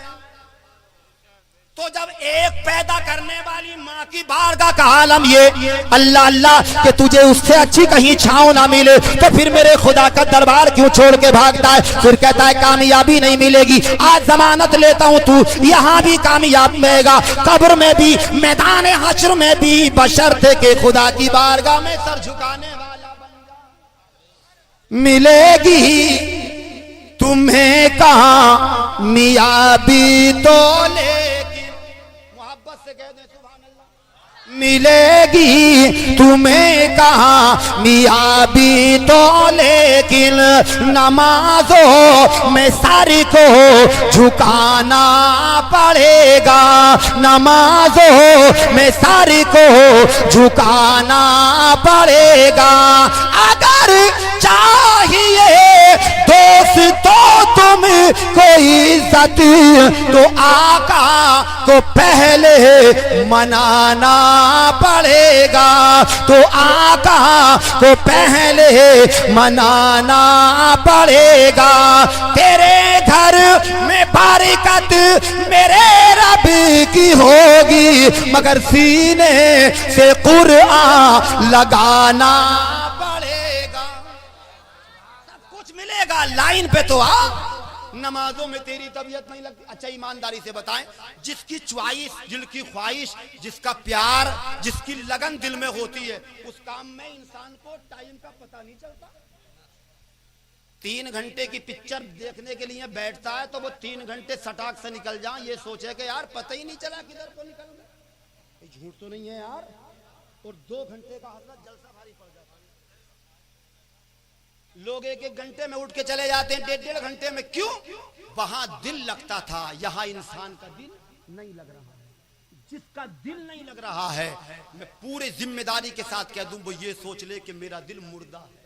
तो जब एक पैदा करने वाली माँ की बारगाह का आलम ये अल्लाह अल्लाह कि तुझे उससे अच्छी कहीं छांव ना मिले, तो फिर मेरे खुदा का दरबार क्यों छोड़ के भागता है? फिर कहता है कामयाबी नहीं मिलेगी। आज जमानत लेता हूँ तू यहाँ भी कामयाब मिलेगा, कब्र में भी, मैदान हश्र में भी, बशर्ते के खुदा की बारगाह में सर झुकाने वाला मिलेगी। तुम्हें कामयाबी तो मिलेगी, तुम्हें कहाँ मियाबी तो, लेकिन नमाजों में सारी को झुकाना पड़ेगा, नमाजों में सारी को झुकाना पड़ेगा। अगर चाहिए दोस्तों तुम कोई इज्जत तो आका को पहले मनाना पड़ेगा, तो आका को पहले मनाना पड़ेगा। तेरे घर में बरकत मेरे रब की होगी, मगर सीने से कुरान लगाना पड़ेगा। सब कुछ मिलेगा, लाइन पे तो आ। नमाजों में तेरी तबीयत नहीं लगती, अच्छा ईमानदारी से बताएं, जिसकी च्वाइस, दिल की ख्वाहिश, जिसका प्यार, जिसकी लगन दिल में होती है, उस काम में इंसान को टाइम का पता नहीं चलता। 3 घंटे की पिक्चर देखने के लिए बैठता है तो वो 3 घंटे सटाक से निकल जाए, ये सोचे कि यार पता ही नहीं चला किधर को निकल गए। झूठ तो नहीं है यार। और 2 घंटे का हजरत जलसा भारी पड़ जाता है। लोग 1-1 घंटे में उठ के चले जाते हैं, 1.5 घंटे में। क्यों? वहां दिल लगता था, यहाँ इंसान का दिल नहीं लग रहा है। जिसका दिल नहीं लग रहा है, मैं पूरे जिम्मेदारी के साथ कह दूं, वो ये सोच ले कि मेरा दिल मुर्दा है।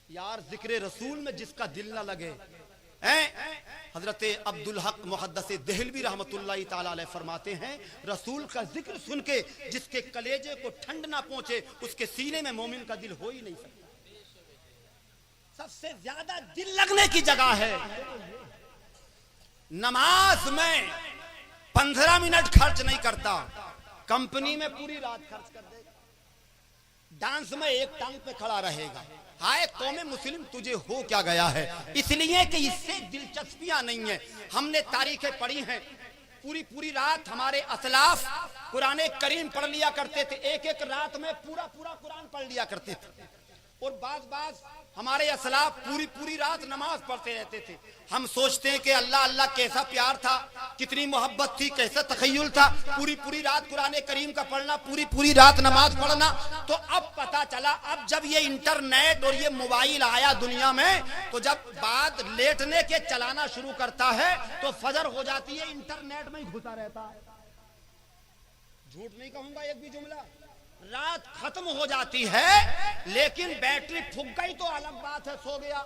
यार जिक्र रसूल में जिसका दिल ना लगे, हजरत अब्दुल हक मुहद्दिस देहलवी रहमतुल्लाह ताला अलैह फरमाते हैं, रसूल का जिक्र सुन के जिसके कलेजे को ठंड ना पहुंचे, उसके सीने में मोमिन का दिल हो ही नहीं सकता। सबसे ज्यादा दिल लगने की जगह है नमाज में। 15 मिनट खर्च नहीं करता, कंपनी में पूरी रात खर्च कर देगा। डांस में एक टांग पे खड़ा रहेगा। हाय कौमे मुस्लिम तुझे हो क्या गया है? इसलिए कि इससे दिलचस्पियां नहीं है। हमने तारीखें पढ़ी हैं, पूरी रात हमारे असलाफ कुरान करीम पढ़ लिया करते थे। एक रात में पूरा कुरान पढ़ लिया करते थे। और बाज हमारे असलाफ पूरी रात नमाज पढ़ते रहते थे। हम सोचते हैं कि अल्लाह अल्लाह कैसा प्यार था, कितनी मोहब्बत थी, कैसा तखय्युल था, पूरी रात कुरान करीम का पढ़ना, पूरी रात नमाज पढ़ना। तो अब पता चला, अब जब ये इंटरनेट और ये मोबाइल आया दुनिया में, तो जब बात लेटने के चलाना शुरू करता है तो फजर हो जाती है, इंटरनेट में ही घुसा रहता है। झूठ नहीं कहूंगा एक भी जुमला। रात खत्म हो जाती है, लेकिन बैटरी फूक गई तो अलग बात है, सो गया।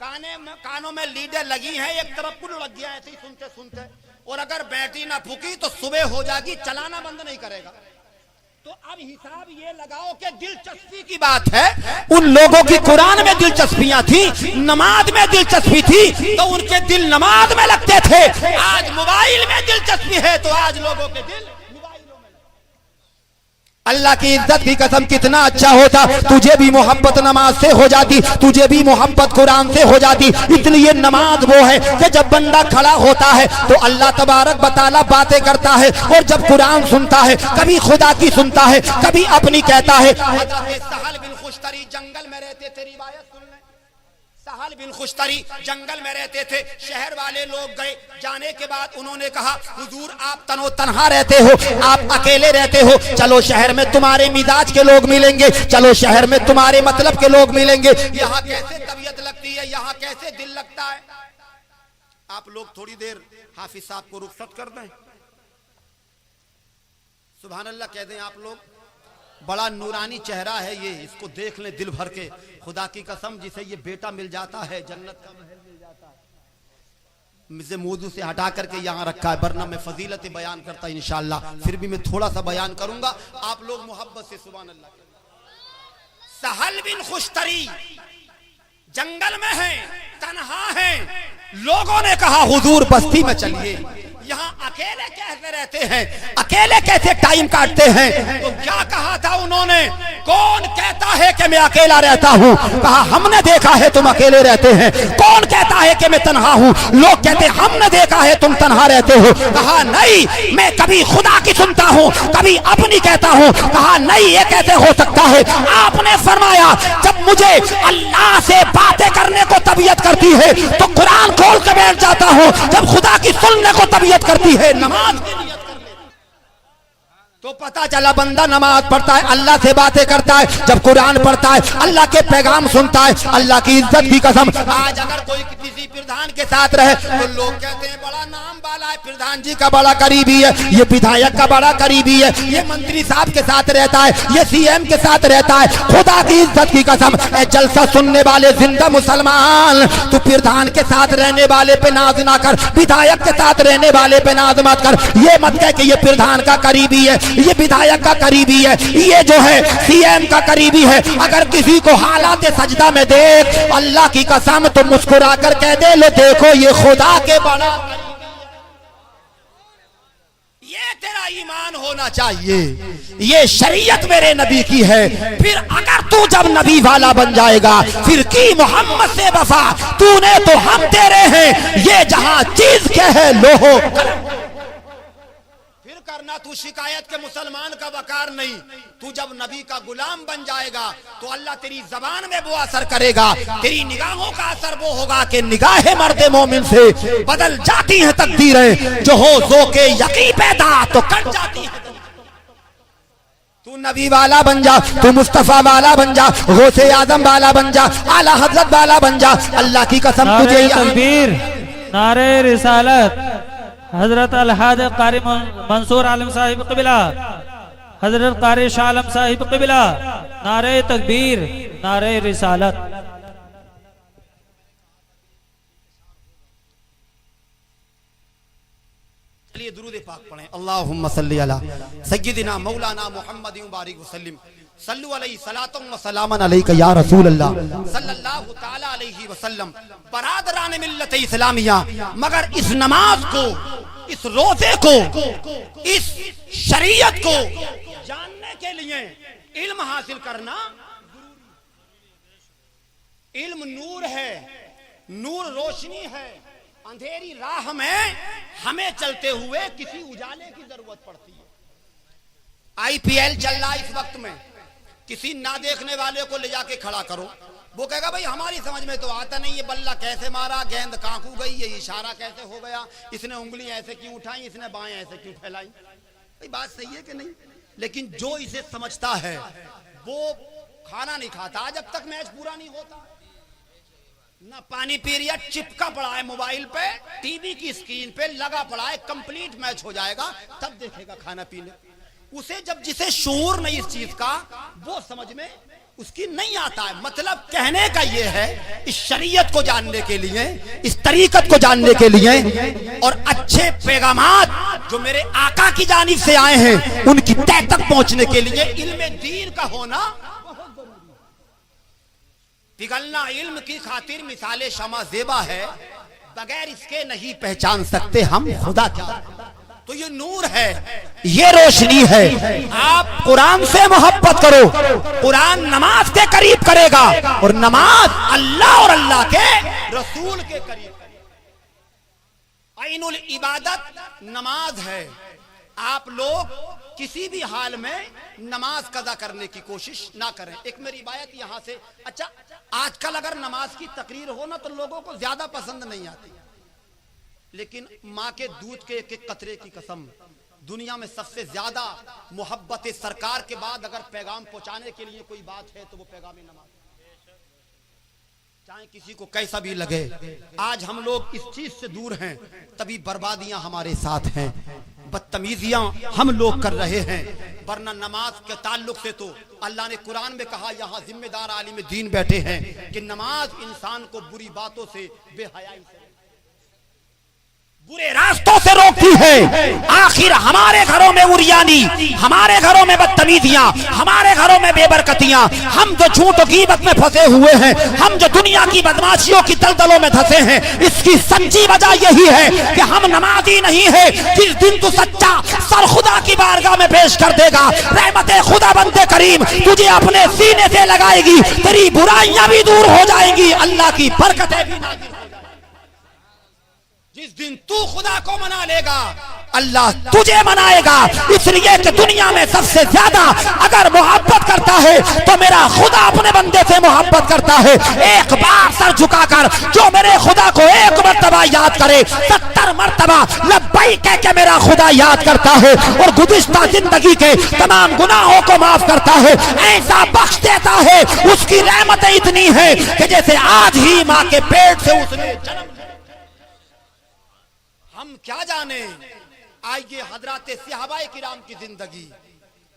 कानों में लीडें लगी हैं, एक तरफ पुल लग गया ऐसे ही सुनते। और अगर बैटरी ना फूकी तो सुबह हो जाएगी, चलाना बंद नहीं करेगा। तो अब हिसाब ये लगाओ कि दिलचस्पी की बात है, उन लोगों की कुरान में दिलचस्पियां थी, नमाज में दिलचस्पी थी, तो उनके दिल नमाज में लगते थे। आज मोबाइल में दिलचस्पी है तो आज लोगों के दिल मोबाइलों में। अल्लाह की इज्जत की कसम कितना अच्छा होता तुझे भी मोहब्बत नमाज से हो जाती, तुझे भी मोहब्बत कुरान से हो जाती। इसलिए नमाज वो है कि जब बंदा खड़ा होता है तो अल्लाह तबारक व तआला बातें करता है, और जब कुरान सुनता है कभी खुदा की सुनता है, कभी अपनी कहता है। सहल बिन खुशतरी जंगल में रहते थे, रिवायत सुन लें। सहल बिन खुशतरी जंगल में रहते थे, शहर वाले लोग गए, जाने के बाद उन्होंने कहा हुजूर आप तनो तन्हा रहते हो, आप अकेले रहते हो, चलो शहर में तुम्हारे मिजाज के लोग मिलेंगे, चलो शहर में तुम्हारे मतलब के लोग मिलेंगे। यहाँ कैसे तबीयत लगती है, यहाँ कैसे दिल लगता है। आप लोग थोड़ी देर हाफिज साहब को रुखसत कर दें, सुभान अल्लाह कह दें। आप लोग बड़ा नूरानी चेहरा है ये, इसको देख लें दिल भर के। खुदा की कसम जिसे ये बेटा मिल जाता है जन्नत का महल मिल जाता है। मुझे मौजू से हटा करके यहाँ रखा है, वरना मैं फजीलत बयान करता इंशाअल्लाह, फिर भी मैं थोड़ा सा बयान करूंगा। आप लोग मोहब्बत से सुभान अल्लाह। सहल बिन खुशतरी जंगल में है, तन्हा है, लोगों ने कहा हुजूर बस्ती में चलिए, यहाँ अकेले कैसे रहते हैं, अकेले कैसे टाइम काटते हैं। तो क्या कहा था उन्होंने, कौन कहता है कि मैं अकेला रहता हूँ, कहा हमने देखा है तुम अकेले रहते हैं। कौन कहता है कि मैं तन्हा हूँ, लोग कहते हमने देखा है तुम तन्हा रहते हो। कहा नहीं, मैं कभी खुदा की सुनता हूँ, कभी अपनी कहता हूँ। कहा नहीं, ये कैसे हो सकता है। आपने फरमाया जब मुझे अल्लाह से बातें करने को तबीयत करती है तो कुरान खोल के बैठ जाता हूँ, जब खुदा की सुनने को तबीयत करती है नमाज की नियत कर ले। तो पता चला बंदा नमाज पढ़ता है, अल्लाह से बातें करता है, जब कुरान पढ़ता है, अल्लाह के पैगाम सुनता है। अल्लाह की इज्जत की कसम, आज अगर कोई किसी प्रधान के साथ रहे तो लोग कहते हैं बड़ा नाम वाला है, प्रधान जी का बड़ा करीबी है, ये विधायक का बड़ा करीबी है, ये मंत्री साहब के साथ रहता है, ये सीएम के साथ रहता है। खुदा की इज्जत की कसम, जलसा सुनने वाले जिंदा मुसलमान, तू प्रधान के साथ रहने वाले पे नाज ना कर, विधायक के साथ रहने वाले पे नाज मत कर। ये मत कह कि ये प्रधान का करीबी है, ये विधायक का करीबी है, ये जो है सीएम का करीबी है। अगर किसी को हालात सजदा में देख, अल्लाह की कसम तो मुस्कुरा कर कह दे लो देखो ये खुदा के बड़ा। ये तेरा ईमान होना चाहिए, ये शरीयत मेरे नबी की है। फिर अगर तू जब नबी वाला बन जाएगा, फिर की मोहम्मद से वफा, तूने तो हम तेरे हैं, ये जहां चीज के है लोहो करना। तू शिकायत के मुसलमान का वकार नहीं, तू जब नबी का गुलाम बन जाएगा तो अल्लाह तेरी जबान में वो असर करेगा, तेरी निगाहों का असर वो होगा कि निगाहें मर्दे मोमिन से बदल जाती हैं तकदीरें, जो हो जो के यकीन पैदा तो कट जाती है। तू नबी वाला बन जा, तू मुस्तफा वाला बन जा, गौसे आजम वाला बन जा, आला हजरत वाला बन जा। अल्लाह की कसम तुझे तकबीर, नारे रिसालत, हजरत अलहाद कारी मंसूर आलम साहिब क़िबला, हजरत कारी शाह आलम साहिब क़िबला, नारे तकबीर, नारे रिसालत। चलिए दुरूद पाक पढ़ें। अल्लाहुम्मा सल्ली अला सय्यिदिना मौलाना मुहम्मद मुबारक वसल्लम, सल्लु अलैहि सलातुम व सलामन अलैका या रसूल अल्लाह सल्लल्लाहु तआला अलैहि वसल्लम। बरादरान मिल्लत इस्लामिया, मगर इस नमाज को, इस रोजे को, इस शरीयत को जानने के लिए इल्म हासिल करना। इल्म नूर है, नूर रोशनी है। अंधेरी राह में हमें चलते हुए किसी उजाले की जरूरत पड़ती है। आईपीएल चल रहा इस वक्त में, किसी ना देखने वाले को ले जाके खड़ा करो, वो कहेगा भाई हमारी समझ में तो आता नहीं, ये बल्ला कैसे मारा, गेंद कहाँ को गई, ये इशारा कैसे हो गया, इसने उंगली ऐसे क्यों उठाई, इसने बाएं ऐसे क्यों फैलाई। भाई बात सही है कि नहीं, लेकिन जो इसे समझता है वो खाना नहीं खाता जब तक मैच पूरा नहीं होता। ना पानी पी रहा, चिपका पड़ा है मोबाइल पे, टीवी की स्क्रीन पे लगा पड़ा है, कंप्लीट मैच हो जाएगा तब देखेगा खाना पीने। उसे जब जिसे शऊर नहीं इस चीज का, वो समझ में उसकी नहीं आता है। मतलब कहने का ये है, इस शरीयत को जानने के लिए, इस तरीकत को जानने के लिए और अच्छे पैगामात जो मेरे आका की जानिब से आए हैं उनकी तह तक पहुंचने के लिए इल्म दीन का होना बहुत जरूरी है। पिघलना इल्म की खातिर मिसाले शमा ज़ेबा है, बगैर इसके नहीं पहचान सकते हम खुदा क्या। तो ये नूर है, ये रोशनी है। आप कुरान से मोहब्बत करो, कुरान नमाज के करीब करेगा और नमाज अल्लाह और अल्लाह के रसूल के करीब करेगा। ऐनुल इबादत नमाज है। आप लोग किसी भी हाल में नमाज कदा करने की कोशिश ना करें। एक मेरी बात यहां से, अच्छा आजकल अगर नमाज की तकरीर हो ना तो लोगों को ज्यादा पसंद नहीं आती, लेकिन माँ के दूध के एक एक कतरे की कसम, दुनिया में सबसे ज्यादा मोहब्बत सरकार के बाद अगर पैगाम पहुंचाने के लिए कोई बात है तो वो पैगाम नमाज, चाहे किसी को कैसा भी लगे। आज हम लोग इस चीज से दूर हैं, तभी बर्बादियां हमारे साथ हैं, बदतमीजियां हम लोग कर रहे हैं। वरना नमाज के ताल्लुक से तो अल्लाह ने कुरान में कहा, यहाँ जिम्मेदार आलिम दीन बैठे हैं, कि नमाज इंसान को बुरी बातों से, बेहयाई से, बुरे रास्तों से रोकती है। आखिर हमारे घरों में उरियानी, हमारे घरों में बदतमीजियां, हमारे घरों में बेबरकतियां, हम जो झूठ और गीबत में फंसे हुए हैं, हम जो दुनिया की बदमाशियों की दलदलों में धंसे हैं, इसकी सच्ची वजह यही है कि हम नमाजी नहीं है। जिस दिन तू सच्चा सर खुदा की बारगाह में पेश कर देगा, रहमते खुदा बंदे करीम तुझे अपने सीने से लगाएगी, तेरी बुराइयां भी दूर हो जाएंगी, अल्लाह की बरकतें भी नाज़िल। जिस दिन तू खुदा को मना लेगा, अल्लाह तुझे मनाएगा। इसलिए कि दुनिया में सबसे ज्यादा अगर मोहब्बत करता है तो मेरा खुदा अपने बंदे से मोहब्बत करता है। एक बार सर झुकाकर जो मेरे खुदा को एक मर्तबा याद करे, 70 मर्तबा लब्बैक कह के मेरा खुदा याद करता है और गुज़िश्ता जिंदगी के तमाम गुनाहों को माफ करता है, ऐसा बख्श देता है। उसकी रहमतें इतनी है कि जैसे आज ही माँ के पेट से उसने जन्म। हम क्या जाने। आइए हजरत सहाबाए किराम की जिंदगी।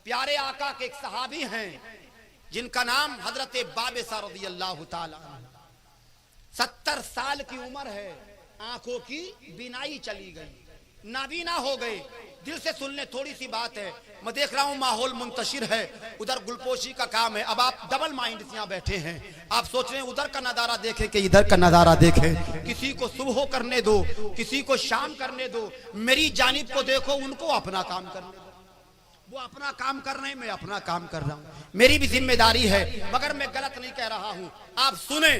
प्यारे आका के एक सहाबी हैं जिनका नाम हजरत बाबेसा रज़ियल्लाहु ताला। 70 साल की उम्र है, आंखों की बीनाई चली गई, नाबीना हो गए। दिल से सुन ले, थोड़ी सी बात है, मैं देख रहा हूं माहौल मुंतशिर है, उधर गुलपोशी का काम है। अब आप डबल माइंड से यहाँ बैठे हैं, आप सोच रहे हैं उधर का नजारा देखें कि इधर का नजारा देखें। किसी को सुबह करने दो, किसी को शाम करने दो, मेरी जानिब को देखो, उनको अपना काम करने दो। वो अपना काम कर रहे हैं, मैं अपना काम कर रहा हूँ, मेरी भी जिम्मेदारी है, मगर मैं गलत नहीं कह रहा हूँ। आप सुने,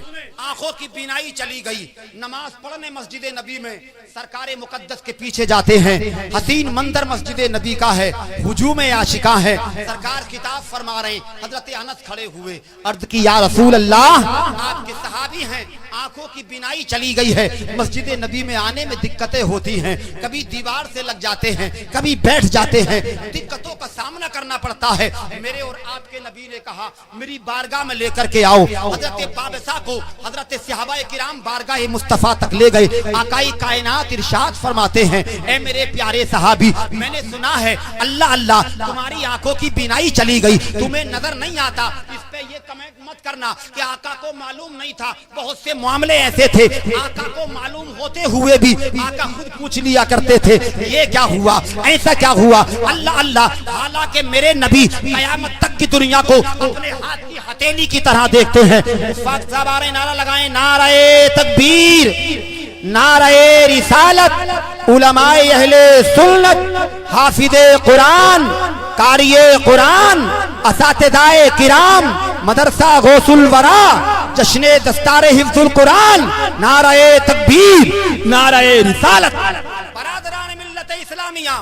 आंखों की बीनाई चली गई। नमाज पढ़ने मस्जिद नबी में सरकार मुकद्दस के पीछे जाते हैं। हसीन मंजर मस्जिद नबी का है, हुजूम आशिका है। सरकार किताब फरमा रहे, हजरत अनस खड़े हुए, अर्ज की या रसूल अल्लाह, आपके सहाबी हैं, आंखों की बीनाई चली गई है, मस्जिद नबी में आने में दिक्कतें होती हैं, कभी दीवार से लग जाते हैं, कभी बैठ जाते हैं, दिक्कतों का सामना करना पड़ता है। मेरे और आपके नबी ने कहा, मेरी बारगाह में लेकर के आओ। हजरत बाबसा को हजरत सहाबाए किराम बारगाह मुस्तफा तक ले गए। आकाई कायनात इरशाद फरमाते हैं, ए मेरे प्यारे सहाबी, मैंने सुना है अल्लाह अल्लाह तुम्हारी आंखों की बीनाई चली गई, तुम्हें नजर नहीं आता। इस पे ये कमेंट मत करना कि आका को मालूम नहीं था। बहुत से मामले ऐसे थे, आका को मालूम होते हुए भी आका खुद पूछ लिया करते थे, ये क्या हुआ, ऐसा क्या हुआ, अल्लाह अल्लाह। हालांकि मेरे नबी कयामत तक की दुनिया को अपने हाथ की हथेली की तरह देखते हैं। नारा लगाएं, नारे तकबीर, नारे रिसालत, उलमाए अहले सुन्नत, हाफिज़े कुरान, कारिए कुरान, असातिज़ाए किराम, मदरसा गौसुल वरा, जश्ने दस्तारे हिफ्जुल कुरान, नारे तकबीर, नारे रिसालत। बरादरान मिल्लत इस्लामिया,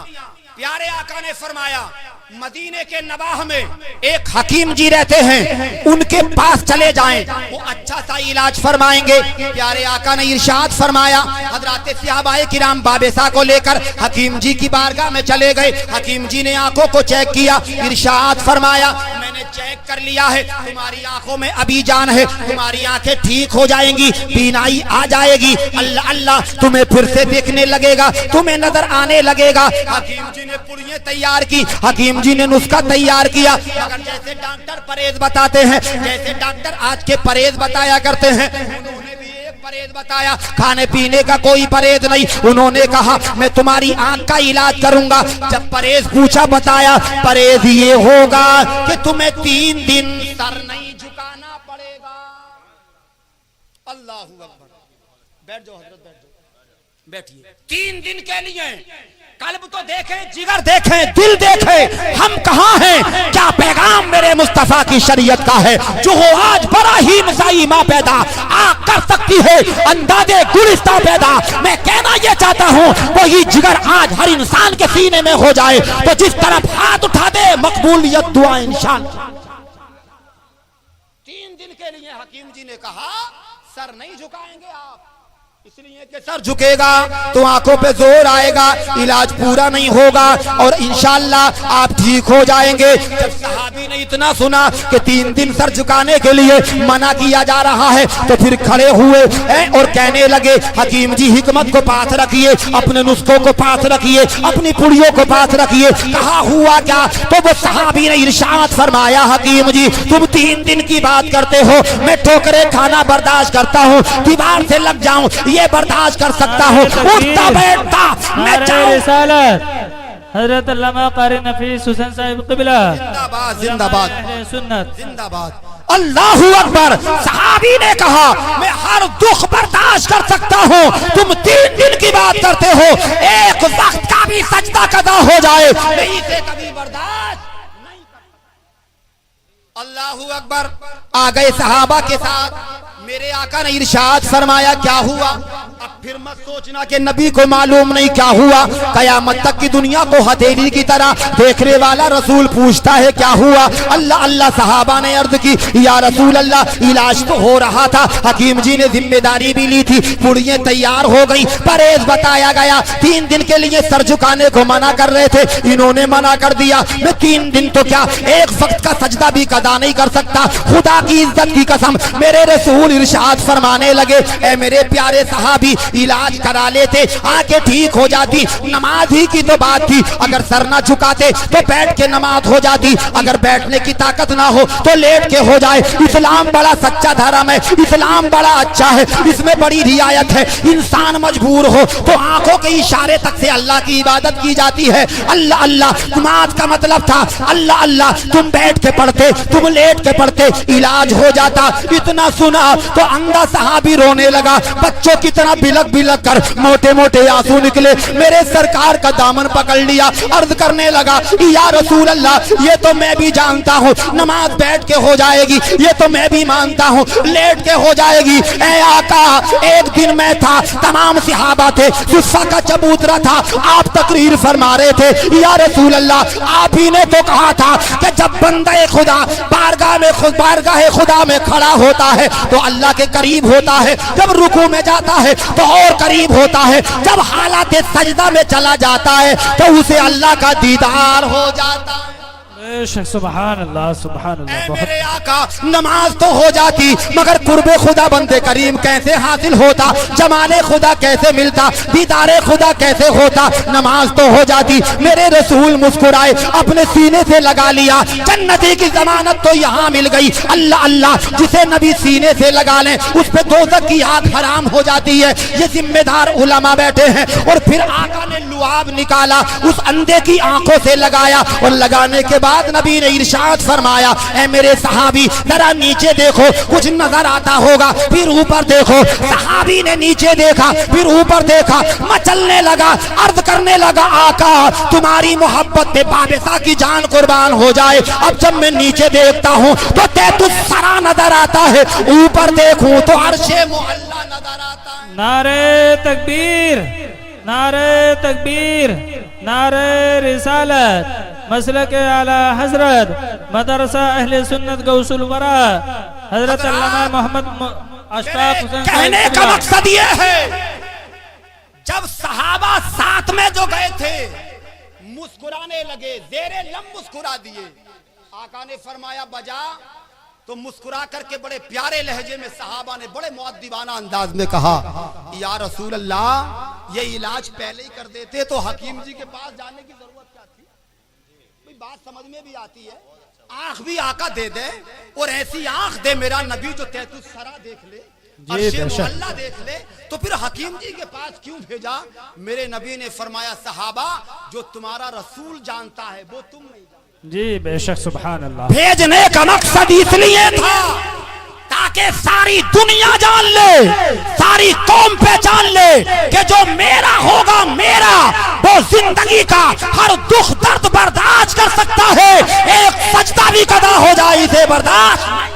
प्यारे आका ने फरमाया, मदीने के नवाह में एक हकीम जी रहते हैं, उनके पास चले जाएं, वो अच्छा सा इलाज फरमाएंगे। प्यारे आका ने इरशाद फरमाया, हजरत सहाबाए किराम बाबेसा को लेकर हकीम जी की बारगाह में चले गए। हकीम जी ने आंखों को चेक किया, इरशाद फरमाया, मैंने चेक कर लिया है, तुम्हारी आंखों में अभी जान है, तुम्हारी आंखें ठीक हो जाएंगी, बीनाई आ जाएगी, अल्लाह अल्लाह तुम्हें फिर से देखने लगेगा, तुम्हें नजर आने लगेगा। हकीम जी ने पुड़ियां तैयार की, हकीम जी ने नुस्खा तैयार किया, मगर जैसे डॉक्टर परहेज बताते हैं, जैसे डॉक्टर आज के परहेज बताया करते हैं, उन्होंने भी एक परहेज बताया, खाने पीने का कोई परहेज नहीं। उन्होंने कहा मैं तुम्हारी आंख का इलाज करूंगा। जब परहेज पूछा बताया, परहेज ये होगा कि तुम्हें 3 दिन सर नहीं झुकाना पड़ेगा। अल्लाह अकबर। बैठ जाओ हजरत, बैठ जाओ, बैठिए। 3 दिन के लिए कल्ब तो देखें, जिगर देखें, दिल देखें, हम कहाँ हैं, क्या पैगाम मेरे मुस्तफा की शरीयत का है। जो हो आज बड़ा ही मसाई माँ पैदा आग कर सकती है अंदाजे गुलिस्ता पैदा। मैं कहना ये चाहता हूँ वही जिगर आज हर इंसान के सीने में हो जाए, तो जिस तरफ हाथ उठा दे मकबूलियत दुआ इंशाअल्लाह। 3 दिन के लिए हकीम जी ने कहा सर नहीं झुकाएंगे आप, इसलिए कि सर झुकेगा तो आंखों पे जोर आएगा, इलाज पूरा नहीं होगा और इंशाअल्लाह आप ठीक हो जाएंगे। जब सहाबी ने इतना सुना कि 3 दिन सर झुकाने के लिए मना किया जा रहा है, तो फिर खड़े हुए और कहने लगे हकीम जी हिकमत को पास रखिए, अपने नुस्खों को पास रखिए, अपनी पुड़ियों को पास रखिए। कहा हुआ क्या, तो वो सहाबी ने इरशाद फरमाया हकीम जी तुम 3 दिन की बात करते हो, मैं ठोकरे खाना बर्दाश्त करता हूँ, दीवार से लग जाऊं ये बर्दाश्त कर सकता हूँ, उठता बैठता मैं हजरत अल्लामा कारी नफीस हुसैन साहिब क़िबला जिंदाबाद जिंदाबाद सुन्नत जिंदाबाद। अल्लाहू अकबर। सहाबी ने कहा मैं हर दुख बर्दाश्त कर सकता हूँ, तुम 3 दिन की बात करते हो, एक वक्त का भी सजदा कदा हो जाए मैं इसे कभी बर्दाश्त नहीं करता। अल्लाहू अकबर। आ गए सहाबा के साथ, मेरे आका ने इरशाद फरमाया क्या हुआ। अब फिर मत सोचना कि नबी को मालूम नहीं क्या हुआ। कयामत तक की दुनिया को हथेली की तरह देखने वाला रसूल पूछता है क्या हुआ। अल्लाह अल्लाह। सहाबा ने अर्ज की या रसूल अल्लाह इलाज तो हो रहा था, हकीम जी ने जिम्मेदारी भी ली थी, पुड़ियां तैयार हो गई, परहेज बताया गया, 3 दिन के लिए सर झुकाने को मना कर रहे थे, इन्होंने मना कर दिया। मैं 3 दिन तो क्या एक वक्त का सजदा भी कदा नहीं कर सकता। खुदा की इज्जत की कसम मेरे रसूल इरशाद फरमाने लगे ए मेरे प्यारे सहाबी इलाज करा लेते आके ठीक हो जाती, नमाज ही की तो बात थी, अगर सर ना झुकाते तो बैठ के नमाज हो जाती, अगर बैठने की ताकत ना हो तो लेट के हो जाए। इस्लाम बड़ा सच्चा धर्म है, इस्लाम बड़ा अच्छा है, इसमें बड़ी रियायत है। इंसान मजबूर हो तो आंखों के इशारे तक से अल्लाह की इबादत की जाती है। अल्लाह अल्लाह नमाज का मतलब था अल्लाह अल्लाह, तुम बैठ के पढ़ते, तुम लेट के पढ़ते, इलाज हो जाता। इतना सुना तो अंधा सहाबी रोने लगा, बच्चों की तरह बिलक बिलक कर मोटे मोटे आंसू निकले। मेरे सरकार का दामन पकड़ लिया, अर्ज करने लगा या रसूल अल्लाह ये तो मैं भी जानता हूँ नमाज बैठ के हो जाएगी, ये तो मैं भी मानता हूँ लेट के हो जाएगी। ए आका एक दिन मैं था, तमाम सहाबा थे, सुफ़ा का चबूतरा था, आप तकरीर फरमा रहे थे या रसूल अल्लाह आप ही ने तो कहा था कि जब बंदा खुदा बारगाह खुदा में खड़ा होता है तो अल्लाह के करीब होता है, जब रुकू में जाता है तो और करीब होता है, जब हालात सजदा में चला जाता है तो उसे अल्लाह का दीदार हो जाता है। सुभान अल्लाह सुभान अल्लाह। मेरे आका नमाज तो हो जाती मगर कुर्बे खुदा बंदे करीम कैसे हासिल होता, जमाले खुदा कैसे मिलता, दीदारे खुदा कैसे होता। नमाज तो हो जाती, मेरे रसूल मुस्कुराए, अपने सीने से लगा लिया, जन्नती की जमानत तो यहाँ मिल गई। अल्लाह अल्लाह, जिसे नबी सीने से लगा लें उस पे दोज़ख की आग हराम हो जाती है। ये जिम्मेदार उलमा बैठे हैं। और फिर आका ने लुआब निकाला, उस अंधे की आंखों से लगाया और लगाने के बाद नबी ने इरशाद फरमाया ऐ मेरे सहाबी जरा नीचे देखो, कुछ नजर आता होगा, फिर ऊपर देखो। सहाबी ने नीचे देखा, फिर ऊपर देखा, मचलने लगा, अर्ज करने लगा आका तुम्हारी मोहब्बत पे बाबेसा की जान कुर्बान हो जाए। अब जब मैं नीचे देखता हूँ तो तैतुस सरा नजर आता है, ऊपर देखूं तो अर्शे मुअल्ला नजर आता है। नारे तकबीर, नारे तकबीर, नारे रिसालत, मसलक आला हजरत मदरसा अहले सुन्नत गौसुल वरा हजरत अल्लामा मोहम्मद अशफाक हुसैन। कहने का मकसद ये है जब सहाबा साथ में जो गए थे मुस्कुराने लगे, जेरे लम मुस्कुरा दिए। आका ने फरमाया बजा, तो मुस्कुरा करके बड़े प्यारे लहजे में सहाबा ने बड़े मुअद्दिबाना अंदाज में कहा या रसूल अल्लाह ये इलाज पहले ही कर देते तो हकीम जी के पास जाने की जरूरत क्या थी। बात समझ में भी आती है। आंख भी आका दे दे और ऐसी आंख दे मेरा नबी जो तैतुस सरा देख ले। और जी, शेर बेशक। मोहल्ला देख ले तो फिर हकीम जी के पास क्यों भेजा? मेरे नबी ने फरमाया सहाबा जो तुम्हारा रसूल जानता है वो तुम नहीं जानते। जी बेशक सुभान अल्लाह। भेजने का मकसद इसलिए था ताकि सारी दुनिया जान ले, सारी कौम पहचान ले कि जो मेरा होगा मेरा वो जिंदगी का हर दुख दर्द बर्दाश्त कर सकता है, एक सजदा भी कदा हो जाए इसे बर्दाश्त।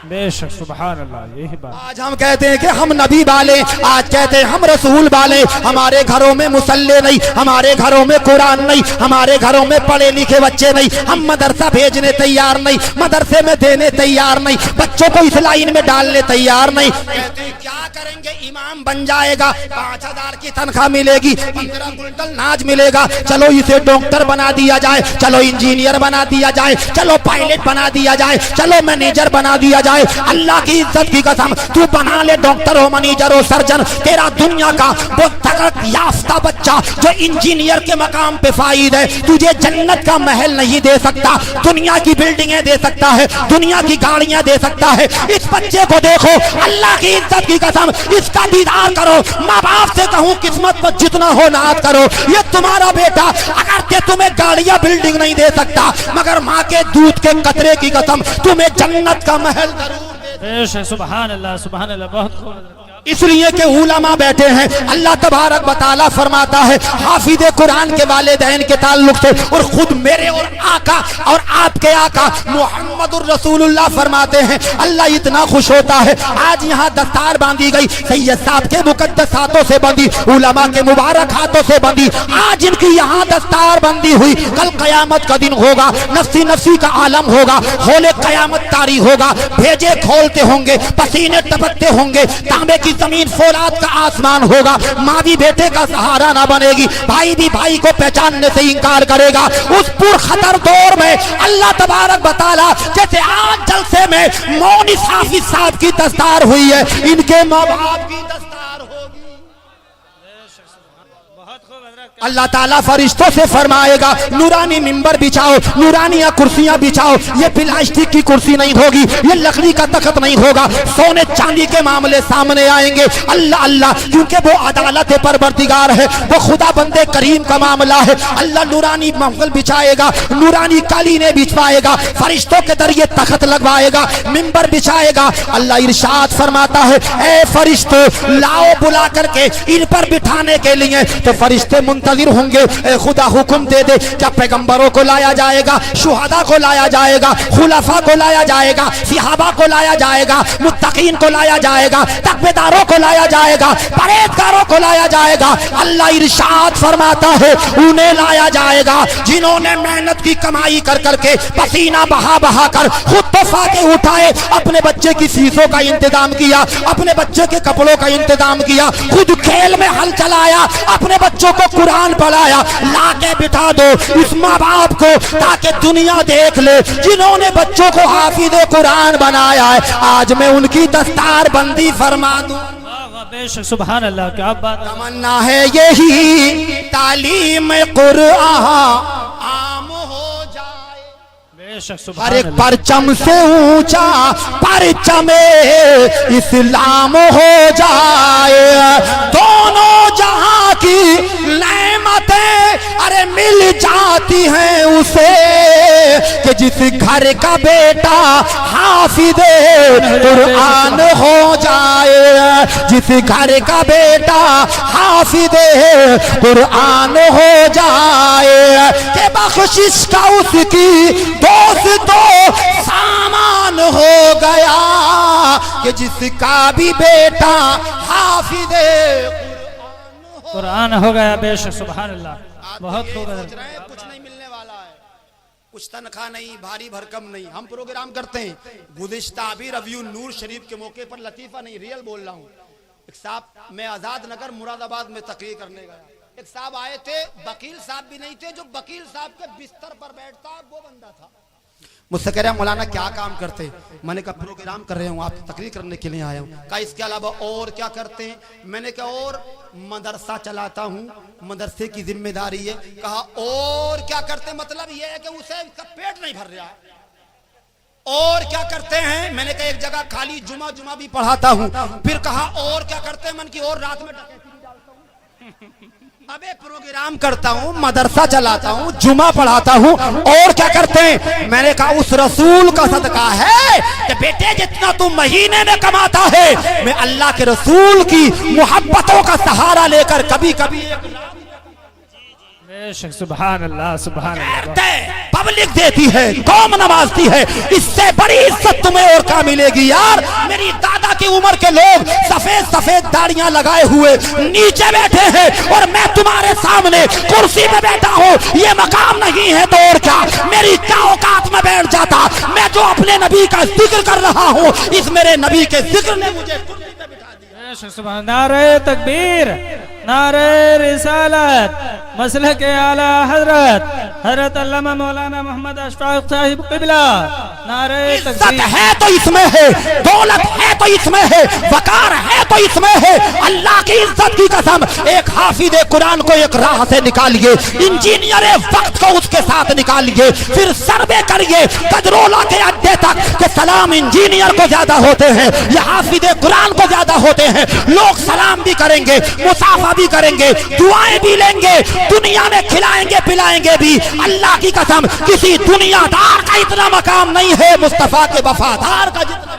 बेशक सुभान अल्लाह, यही बात। आज हम कहते हैं कि हम नबी वाले, आज कहते हैं हम रसूल वाले, हमारे घरों में मुसल्ले नहीं, हमारे घरों में कुरान नहीं, हमारे घरों में पढ़े लिखे बच्चे नहीं, हम मदरसा भेजने तैयार नहीं, मदरसे में देने तैयार नहीं, बच्चों को इस लाइन में डालने तैयार नहीं। कहते हैं क्या करेंगे, इमाम बन जाएगा, 5,000 की तनख्वाह मिलेगी, 15 कुंटल नाज मिलेगा, चलो इसे डॉक्टर बना दिया जाए, चलो इंजीनियर बना दिया जाए, चलो पायलट बना दिया जाए, चलो मैनेजर बना दिया जाए। अल्लाह की इज्जत की कसम, तू बना ले डॉक्टर हो, मैनेजर हो, सर्जन, तेरा दुनिया का वो तरक्क याफ्ता बच्चा जो इंजीनियर के मकाम पे फाइद है तुझे जन्नत का महल नहीं दे सकता, दुनिया की बिल्डिंगें दे सकता है, दुनिया की गाड़ियां दे सकता है। इस बच्चे को देखो, अल्लाह की इज्जत की कसम, इसका दीदार करो, माँ बाप से कहूँ किस्मत पर जितना हो नाज करो, ये तुम्हारा बेटा अगर के तुम्हें गाड़ियां बिल्डिंग नहीं दे सकता मगर माँ के दूध के कतरे की कसम तुम्हें जन्नत का महल बेशक सुभान अल्लाह, सुभान अल्लाह, बहुत खूब। इसलिए कि उलमा बैठे हैं। अल्लाह तबारक व तआला फरमाता है हाफिज़े कुरान के वालिदैन के ताल्लुक से, और खुद मेरे और आका और आपके आका मुहम्मदुर रसूलुल्लाह फरमाते हैं अल्लाह इतना खुश होता है। आज यहाँ दस्तार बांधी गई, सैयद साहब के मुकद्दस हाथों से बंधी, उलमा के मुबारक हाथों से बंधी, आज इनकी यहाँ दस्तार बंदी हुई, कल कयामत का दिन होगा, नफ्सी नफ्सी का आलम होगा, होले कयामत तारी होगा, भेजे खोलते होंगे, पसीने टपकते होंगे, तांबे की जमीन फौलाद का आसमान होगा, माँ भी बेटे का सहारा ना बनेगी, भाई भी भाई को पहचानने से इंकार करेगा। उस पुर खतर दौर में अल्लाह तबारक बताला जैसे आज जलसे में मौनी हाफिज साहब की दस्तार हुई है, इनके माँ बाप की दस्तार होगी। अल्लाह ताला फरिश्तों से फरमाएगा नूरानी मिंबर बिछाओ, नूरानिया कुर्सियां बिछाओ, ये प्लास्टिक की कुर्सी नहीं होगी, ये लकड़ी का तख्त नहीं होगा, सोने चांदी के मामले सामने आएंगे। अल्लाह अल्लाह, क्योंकि वो अदालत परवरदिगार है, वो खुदा बंदे करीम का मामला है। अल्लाह नूरानी महफिल बिछाएगा, नूरानी कालीने बिछवाएगा, फरिश्तों के जरिए तख्त लगवाएगा, मिंबर बिछाएगा। अल्लाह इरशाद फरमाता है ए फरिश्तों लाओ बुला करके इन पर बिठाने के लिए, तो फरिश्ते मुंतजिर होंगे, खुदा हुक्म दे दे क्या पैगंबरों को लाया जाएगा, शुहदा को लाया जाएगा, खुलफा को लाया जाएगा, सिहाबा को लाया जाएगा, मुत्तकीन को लाया जाएगा, तकबेदारों को लाया जाएगा, परहेजगारों को लाया जाएगा। अल्लाह इरशाद फरमाता है उन्हें लाया जाएगा जिन्होंने मेहनत की कमाई कर करके पसीना बहा बहा कर खुद तो फाके उठाए, अपने बच्चे की फीसों का इंतजाम किया, अपने बच्चे के कपड़ों का इंतजाम किया, खुद खेल में हल चलाया, अपने बच्चों को कुरान पढ़ाया, लाके बिठा दो इस माँ बाप को ताकि दुनिया देख ले जिन्होंने बच्चों को हाफिज़े कुरान बनाया है, आज मैं उनकी दस्तार बंदी फरमा दूं। बेशक सुभान अल्लाह, क्या बात। तमन्ना है यही तालीम कुरान आम हो जाए, बेशक हर सुभान एक अल्लाह। परचम से ऊंचा परचमे इस्लाम हो जाए, दोनों जहां की नेमतें अरे मिल जाती हैं उसे कि जिस घर का बेटा हाफिज़े कुरान हो जाए, जिस घर का बेटा हाफिज़े कुरान हो जाए, के बख्शिश का उसकी दोस्तों सामान हो गया कि जिसका भी बेटा हाफिज़े कुरान हो गया। बेशक सुभान अल्लाह, बहुत खूब। सोच रहे हैं कुछ नहीं मिलने वाला है, कुछ तनख्वाह नहीं, भारी भरकम नहीं। हम प्रोग्राम करते हैं, गुज़िश्ता भी रवियु नूर शरीफ के मौके पर लतीफा नहीं रियल बोल रहा हूँ। एक साहब, मैं आजाद नगर मुरादाबाद में तकरीर करने गया, एक साहब आए थे, वकील साहब भी नहीं थे, जो वकील साहब के बिस्तर पर बैठता वो बंदा था। मुझसे कह रहा मौलाना क्या काम करते? मैंने कहा प्रोग्राम कर रहे हूँ, आप तकरीर करने के लिए आया हूँ। कहा इसके अलावा और क्या करते हैं? मैंने कहा और मदरसा चलाता हूँ, मदरसे की जिम्मेदारी है। कहा और क्या करते? मतलब ये है कि उसे इसका पेट नहीं भर रहा है। और क्या करते हैं? मैंने कहा एक जगह खाली जुमा भी पढ़ाता हूं, फिर कहा और क्या करते हैं? मन की और रात में डकैती भी डालता हूं। अबे प्रोग्राम करता हूं, मदरसा चलाता हूं, जुमा पढ़ाता हूं, और क्या करते हैं? मैंने कहा उस रसूल का सदका है कि बेटे जितना तू महीने में कमाता है, मैं अल्लाह के रसूल की मोहब्बतों का सहारा लेकर कभी कभी बेशक सुभान अल्लाह सुभान अल्लाह। पब्लिक देती है, कौम नवाजती है, इससे बड़ी इज्जत तुम्हें और क्या मिलेगी यार? मेरी दादा की उम्र के लोग सफेद सफेद दाढ़ियां लगाए हुए नीचे बैठे हैं और मैं तुम्हारे सामने कुर्सी पे बैठा हूँ। ये मकाम नहीं है तो और क्या? मेरी क्या औकात में बैठ जाता? मैं जो अपने नबी का जिक्र कर रहा हूँ, इस मेरे नबी के जिक्र ने मुझे कुर्सी पे बिठा दिया। बेशक सुभान। नारे तकबीर, नारे रिसालत, मसलक के आला हजरत अल्लामा मौलाना मोहम्मद अशफाक साहिब क़िबला। नारे इज्जत तकबीर। है तो इसमें है, दौलत है तो इसमें है, वकार है तो इसमें है। अल्लाह की इज्जत की कसम, एक हाफिज कुरान को एक राह से निकालिए, इंजीनियर वक्त को उसके साथ निकालिए, फिर सर्वे करिए कजरोला के अड्डे तक कि सलाम इंजीनियर को ज्यादा होते हैं या हाफिज कुरान को ज्यादा होते हैं। लोग सलाम भी करेंगे, मुसाफा भी करेंगे, दुआएं भी लेंगे, दुनिया में खिलाएंगे पिलाएंगे भी। अल्लाह की कसम किसी दुनियादार का इतना मकाम नहीं है मुस्तफा के वफादार का जितना।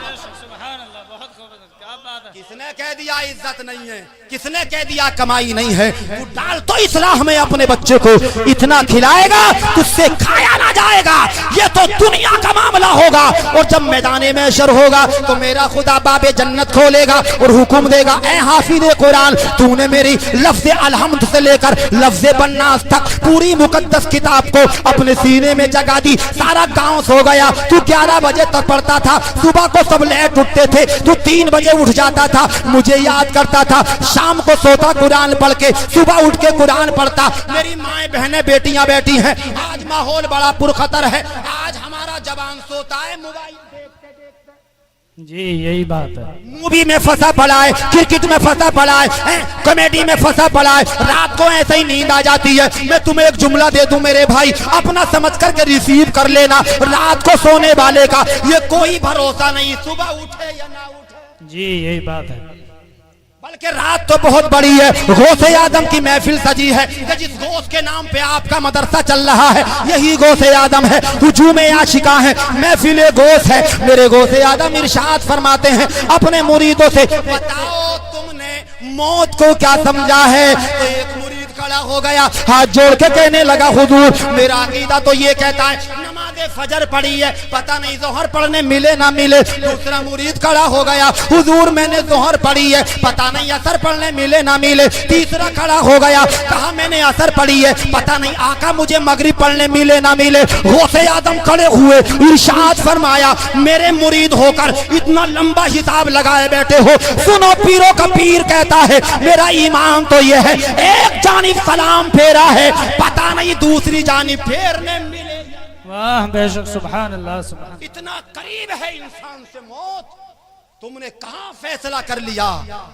किसने कह दिया इज्जत नहीं है? किसने कह दिया कमाई नहीं है? तू डाल तो इस्लाह में अपने बच्चे को, इतना खिलाएगा तुझसे खाया ना जाएगा। ये तो दुनिया का मामला होगा, और जब मैदान महशर होगा तो मेरा खुदा बाबे जन्नत खोलेगा और हुक्म देगा, ए हाफिज कुरान, तूने मेरी लफ्ज़ अलहम्द से लेकर लफ्ज़ बन्नास तक पूरी मुकद्दस किताब को अपने सीने में जगा दी। सारा गांव सो गया, तू 11 बजे तक पढ़ता था, सुबह को सब लेट उठते थे, तू 3 बजे उठ जाता था, मुझे याद करता था, शाम को सोता कुरान पढ़ के, सुबह उठ के कुरान पढ़ता। मेरी माएं बहनें बेटियां बैठी हैं, आज माहौल बड़ा पुरखतर है, आज हमारा जवान सोता है मोबाइल देखते देखते। जी यही बात है। मूवी में फंसा पड़ा है, क्रिकेट में फंसा पड़ा है, कॉमेडी में फंसा पड़ा है, रात को ऐसे ही नींद आ जाती है। मैं तुम्हें एक जुमला दे दूं मेरे भाई, अपना समझ करके रिसीव कर लेना, रात को सोने वाले का ये कोई भरोसा नहीं, सुबह उठे या ना उठे। जी यही बात है। बल्कि रात तो बहुत बड़ी है, गौसे आदम की महफिल सजी है कि जिस गौस के नाम पे आपका मदरसा चल रहा है यही गौसे आदम है, हुजूम आशिका है, महफिल गौस है। मेरे गौसे आदम इरशाद फरमाते हैं अपने मुरीदों से, बताओ तुमने मौत को क्या समझा है? तो एक मुरीद खड़ा हो गया, हाथ जोड़ के कहने लगा, हुजूर मेरा अकीदा तो ये कहता है नमाज़े फजर पढ़ी है, पता नहीं जोहर पढ़ने मिले ना मिले। दूसरा मुरीद खड़ा हो गया, हुजूर मैंने जोहर पढ़ी है, पता नहीं असर पढ़ने मिले ना मिले। तीसरा खड़ा हो गया, कहा मैंने असर पढ़ी है, पता नहीं आका मुझे मगरिब पढ़ने मिले ना मिले। गौसे आदम खड़े हुए, इरशाद फरमाया, मेरे मुरीद होकर इतना लंबा हिसाब लगाए बैठे हो, सुनो पीरों का पीर कहता है मेरा ईमान तो यह है, एक जानिब सलाम फेरा है, पता नहीं दूसरी जानिब फेरने मिले। वाह बेशक सुभान अल्लाह सुभान। इतना करीब है इंसान से मौत, तुमने कहां फैसला कर लिया?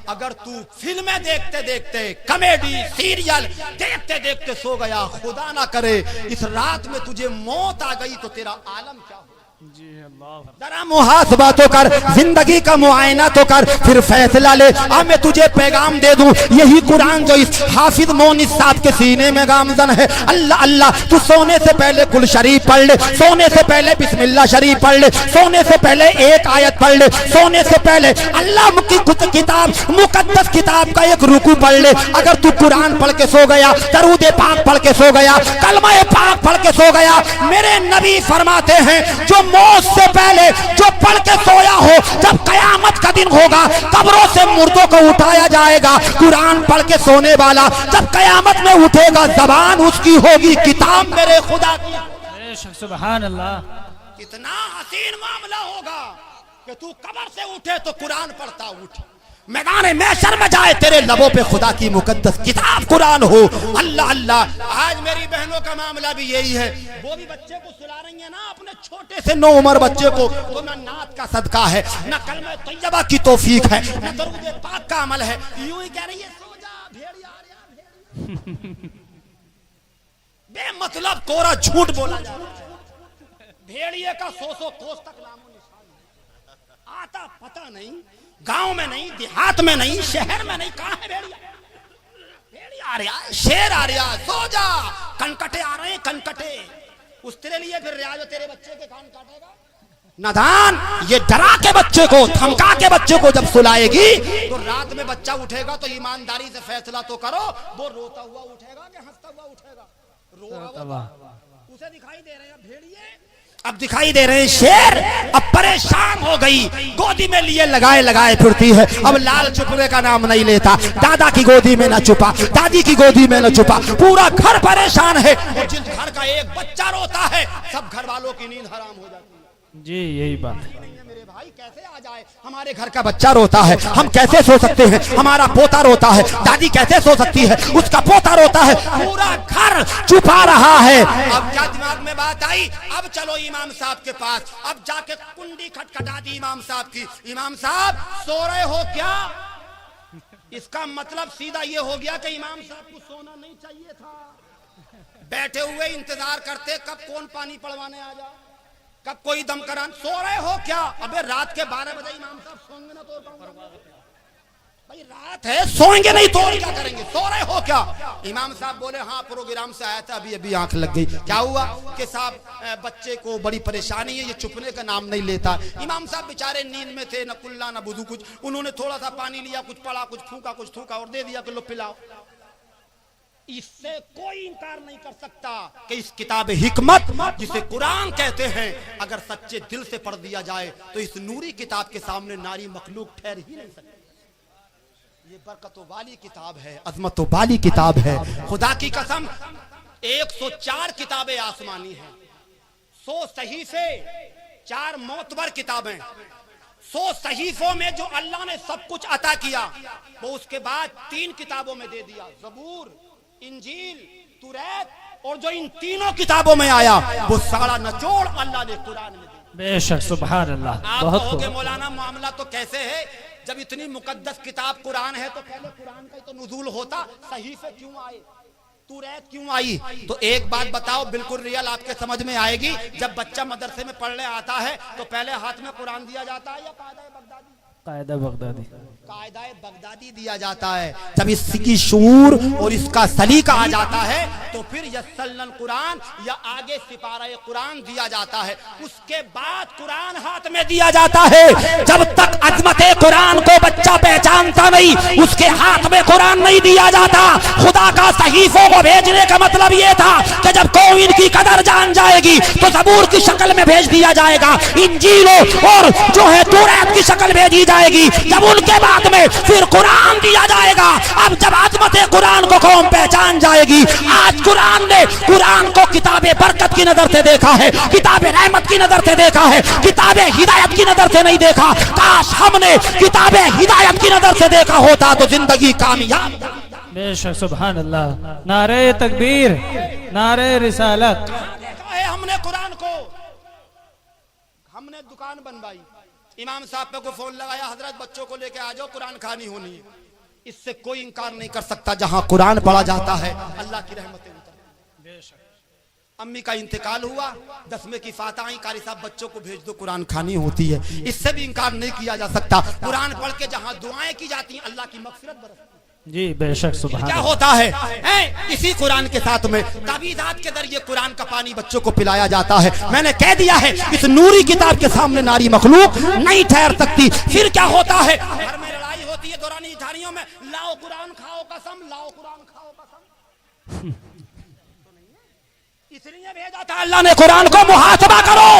अगर तू फिल्में देखते देखते, कॉमेडी सीरियल देखते देखते सो गया, खुदा ना करे इस रात में तुझे मौत आ गई तो तेरा आलम क्या हो? जरा मुहासबा तो कर, जिंदगी का मुआयना तो कर, फिर फैसला ले। अब मैं तुझे पैगाम दे दूं, यही कुरान जो इस हाफिज मोनिस साहब के सीने में गामजन है। अल्लाह अल्लाह, तू सोने से पहले कुल शरीफ पढ़ ले, सोने से पहले बिस्मिल्लाह शरीफ पढ़ ले, सोने से पहले एक आयत पढ़ ले, सोने से पहले अल्लाह की किताब मुकद्दस किताब का एक रुकू पढ़ ले। अगर तू कुरान पढ़ के सो गया, दरूद पाक पढ़ के सो गया, कलमा पाक पढ़ के सो गया, मेरे नबी फरमाते हैं जो मौत से पहले जो पढ़ के सोया हो, जब कयामत का दिन होगा कब्रों से मुर्दों को उठाया जाएगा, कुरान पढ़ के सोने वाला जब कयामत में उठेगा जबान उसकी होगी किताब मेरे खुदा की। सुभान अल्लाह। कितना हसीन मामला होगा कि तू कब्र से उठे तो कुरान पढ़ता उठ, मैदान महशर में जाए तेरे लबों पे खुदा की मुकद्दस किताब कुरान हो। अल्लाह अल्लाह। आज मेरी बहनों का मामला भी यही है, वो भी बच्चे को सुला रही है ना, अपने छोटे से 9 उम्र बच्चे को, तो ना नात का सदका है, ना कलमा तैयबा की तौफीक है, ना दरूद पाक का अमल है, यूं ही कह रही है सो जा भेड़िया। बेमतलब कोरा झूठ बोला जा रहा है, भेड़िए का 100 कोस तक नामो निशान नहीं, आता पता नहीं, गांव में नहीं, देहात में नहीं, शहर में नहीं, कहां है भेड़िया? भेड़िया आ रहा है, शेर आ रहा है, सो जा, कनकटे आ रहे हैं, कनकटे। उस तेरे लिए फिर रियाज तेरे बच्चे के कान काटेगा? नादान, ये डरा के बच्चे को, धमका के बच्चे को जब सुलाएगी तो रात में बच्चा उठेगा तो ईमानदारी से फैसला तो करो, वो रोता हुआ उठेगा कि हंसता हुआ उठेगा? रोता हुआ। उसे दिखाई दे रहे हैं भेड़िए, अब दिखाई दे रहे हैं शेर। अब परेशान हो गई, गोदी में लिए लगाए लगाए फिरती है। अब लाल छुपने का नाम नहीं लेता, दादा की गोदी में न छुपा, दादी की गोदी में न छुपा, पूरा घर परेशान है। और जिस घर का एक बच्चा रोता है, सब घर वालों की नींद हराम हो जाती है। जी यही बात है। मेरे भाई कैसे आ जाए? हमारे घर का बच्चा रोता है, हम कैसे सो सकते हैं? हमारा पोता रोता है, दादी कैसे सो सकती है? उसका पोता रोता है, पूरा घर छुपा रहा है। अब क्या दिमाग में बात आई? अब चलो इमाम साहब के पास। अब जाके कुंडी खटखटा दी इमाम साहब की। इमाम साहब सो रहे हो क्या? इसका मतलब सीधा ये हो गया कि इमाम साहब को सोना नहीं चाहिए था। बैठे हुए इंतजार करते कब कौन पानी पड़वाने आ जाए, कब कोई दम करान। सो रहे हो क्या? अबे रात के 12 बजे इमाम साहब सोएंगे ना तो भाई रात है, सोएंगे नहीं तो क्या करेंगे? सो रहे हो क्या? इमाम साहब बोले हाँ प्रोग्राम से आया था, अभी अभी आंख लग गई। क्या हुआ कि साहब बच्चे को बड़ी परेशानी है, ये चुपने का नाम नहीं लेता। इमाम साहब बेचारे नींद में थे, न कुल्ला न बुधू कुछ। उन्होंने थोड़ा सा पानी लिया, कुछ पड़ा, कुछ फूका, कुछ थूका और दे दिया कि लो पिलाओ। इससे कोई इंकार नहीं कर सकता कि इस किताब हिकमत जिसे कुरान कहते हैं, अगर सच्चे दिल से पढ़ दिया जाए तो इस नूरी किताब के सामने नारी मखलूक ठहर ही नहीं सकती। ये बरकतों वाली किताब है, अजमतों वाली किताब है। खुदा की कसम 104 किताबें आसमानी हैं, 100 सहीफे, 4 मोतबर किताबें। 100 सहीफों में जो अल्लाह ने सब कुछ अता किया वो उसके बाद 3 किताबों में दे दिया, ज़बूर, इंजील, तुरैत। और जो इन तीनों किताबों में आया वो सारा निचोड़ अल्लाह ने कुरान में दिया। बेशक सुभान अल्लाह। आप बहुत कहोगे मौलाना मामला तो कैसे है? जब इतनी मुकद्दस किताब कुरान है तो पहले कुरान का तो नुज़ूल होता, सहीफे क्यों आए, तुरैत क्यों आई? तो एक बात बताओ, बिल्कुल रियल आपके समझ में आएगी। जब बच्चा मदरसे में पढ़ने आता है तो पहले हाथ में कुरान दिया जाता है या कायदा बगदादी? कायदा बगदादी। कायदा बगदादी दिया जाता है। जब इसकी शूर और इसका सलीका आ जाता है तो फिर यस्सलन कुरान या आगे सिपारा कुरान दिया जाता है। उसके बाद कुरान हाथ में दिया जाता है। जब तक अजमत कुरान को बच्चा पहचानता नहीं, उसके हाथ में कुरान नहीं दिया जाता। खुदा का सहीफों को भेजने का मतलब ये था कि जब कौम इनकी कदर जान जाएगी तो ज़बूर की शक्ल में भेज दिया जाएगा, इंजीलों और जो है तौरात की शक्ल भेजी जाएगी। जब उनके बाद में फिर कुरान दिया जाएगा। अब जब अजमत कुरान को कौम पहचान जाएगी, आज कुरान ने कुरान को किताबे बरकत की नजर से देखा है, किताबे रहमत की नजर से देखा है, किताबे हिदायत की नजर से नहीं देखा। काश हमने किताबे हिदायत की नजर से देखा होता तो जिंदगी कामयाब। बेशक सुभान अल्लाह। नारे तकबीर, नारे रिसालत। देखा है हमने कुरान को। हमने दुकान बनवाई, इमाम साहब पे को फोन लगाया, हजरत बच्चों को लेके आ जाओ, कुरान खानी होनी है। इससे कोई इंकार नहीं कर सकता। जहां कुरान पढ़ा जाता है अल्लाह की रहमतें उतरती हैं। अम्मी का इंतकाल हुआ, 10वें की फातिहा आई, कारी साहब बच्चों को भेज दो, कुरान खानी होती है। इससे भी इंकार नहीं किया जा सकता। कुरान पढ़ के जहां दुआएं की जाती हैं अल्लाह की मग़फ़िरत बरसती है। जी बेशक सुभान क्या अल्लाह। होता है इसी कुरान के साथ में ताबीज़ात के जरिए कुरान का पानी बच्चों को पिलाया जाता है। मैंने कह दिया है इस नूरी किताब के सामने नारी मखलूक नहीं ठहर सकती। फिर क्या होता है? घर में लड़ाई होती है दौरानी झाड़ियों में, लाओ कुरान खाओ कसम, लाओ कुरान खाओ कसम। इसलिए भेजा था अल्लाह ने कुरान को, मुहासबा करो,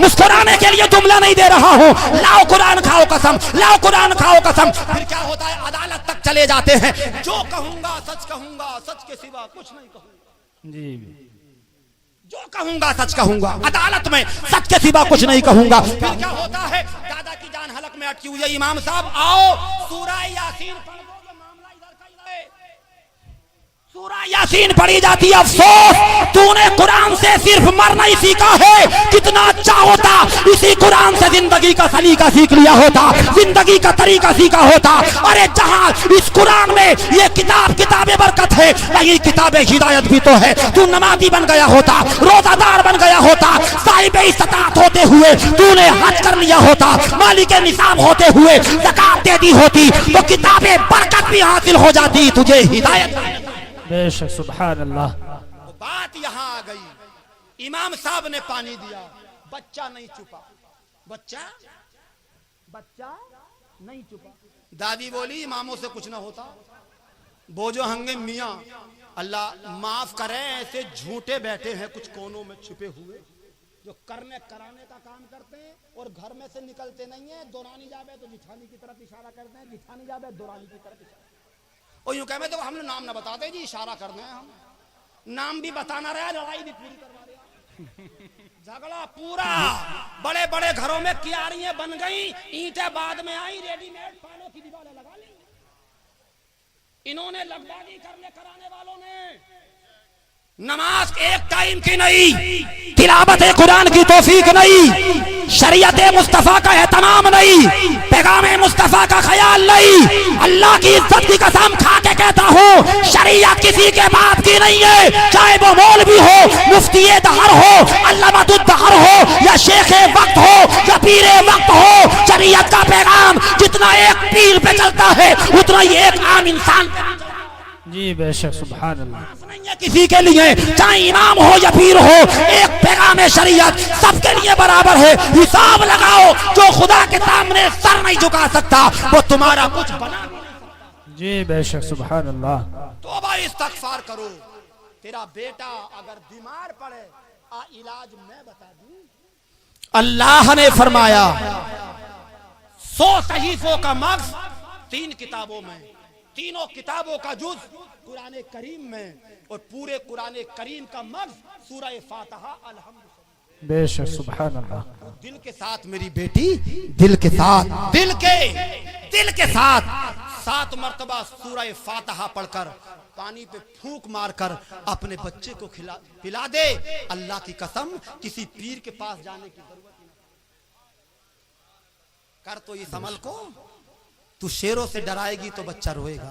मुस्कुराने के लिए जुमला नहीं दे रहा हूँ। लाओ कुरान खाओ कसम, लाओ कुरान खाओ कसम। फिर क्या होता है? अदालत तक चले जाते हैं। जो कहूंगा सच कहूंगा, सच के सिवा कुछ नहीं कहूंगा। जी जो कहूंगा सच कहूंगा, अदालत में सच के सिवा कुछ नहीं कहूंगा। फिर क्या होता है? दादा की जान हलक में अटकी हुई है, इमाम साहब आओ सूरह यासीन पढ़ दो, ये मामला इधर का इधर है। सूरा यासीन पढ़ी जाती है। अफसोस तूने कुरान से सिर्फ मरना ही सीखा है। कितना अच्छा होता इसी कुरान से जिंदगी का सलीका सीख लिया होता, जिंदगी का तरीका सीखा होता। अरे जहां इस कुरान में ये किताबें बरकत है, वही किताबें हिदायत भी तो है। तू नमाजी बन गया होता, रोजादार बन गया होता, साहिब इस्तात होते हुए तूने हज कर लिया होता, मालिक निसाब होते हुए ज़कात दे दी होती, तो किताबें बरकत भी हासिल हो जाती, तुझे हिदायत। बेशक सुभान अल्लाह। तो बात यहां आ गई, इमाम साहब ने पानी दिया, बच्चा नहीं चुपा, बच्चा नहीं चुपा। दादी बोली इमामों से कुछ ना होता। बोझो हंगे मियाँ अल्लाह माफ करे, ऐसे झूठे बैठे हैं कुछ कोनों में छुपे हुए, जो करने कराने का काम करते हैं और घर में से निकलते नहीं है। दोरानी जावे तो जिठानी की तरफ इशारा करते हैं, जिठानी जावे दोरानी की तरफ इशारा। और यूं कहे तो हम लोग नाम ना बताते जी, इशारा कर रहे हैं, हम नाम भी बताना रहा, लड़ाई भी पूरी करवा दिया, झगड़ा पूरा। बड़े बड़े घरों में क्यारियां बन गई, ईंटें बाद में आई, रेडीमेड पानों की दीवारें लगा ली। इन्होंने लगवानी करने कराने वालों ने। नमाज एक टाइम की नहीं, तिलावत कुरान की तौफीक नहीं, शरीयत मुस्तफा का एहतमाम नहीं, पैगाम मुस्तफा का ख्याल नहीं। अल्लाह की इज्जत की कसम खा के कहता हूँ, शरीयत किसी के बाप की नहीं है, चाहे वो मौलवी हो, मुफ्ती दहर हो, अल्लामातुद्दहर हो, या शेख वक्त हो, या पीर वक्त हो। शरीयत का पैगाम जितना एक पीर पे चलता है, उतना ही एक आम इंसान जी बेशक सुभान अल्लाह। नहीं है किसी के लिए, चाहे इमाम हो या पीर हो, एक पैगाम शरीयत सबके लिए बराबर है। हिसाब लगाओ, जो खुदा के सामने सर नहीं झुका सकता वो तुम्हारा कुछ बना नहीं सकता। जी बेशक सुभान अल्लाह। तौबा इस्तगफार करो। तेरा बेटा अगर बीमार पड़े, इलाज मैं बता दूं। अल्लाह ने फरमाया 100 सहीफों का मग्ज़ 3 किताबों में, तीनों किताबों का जुज़ कुरान करीम में, और पूरे कुरान करीम का मग्ज़ सूरह फातिहा अल्हम्दुलिल्लाह। बेशक सुभान अल्लाह। दिल के साथ मेरी बेटी, दिल के साथ, दिल के साथ 7 मरतबा सूरह फातिहा पढ़कर पानी पे फूंक मारकर अपने बच्चे को पिला दे। अल्लाह की कसम, किसी पीर के पास जाने की जरूरत नहीं। कर तो इस अमल को। तू शेरों से डराएगी तो बच्चा रोएगा,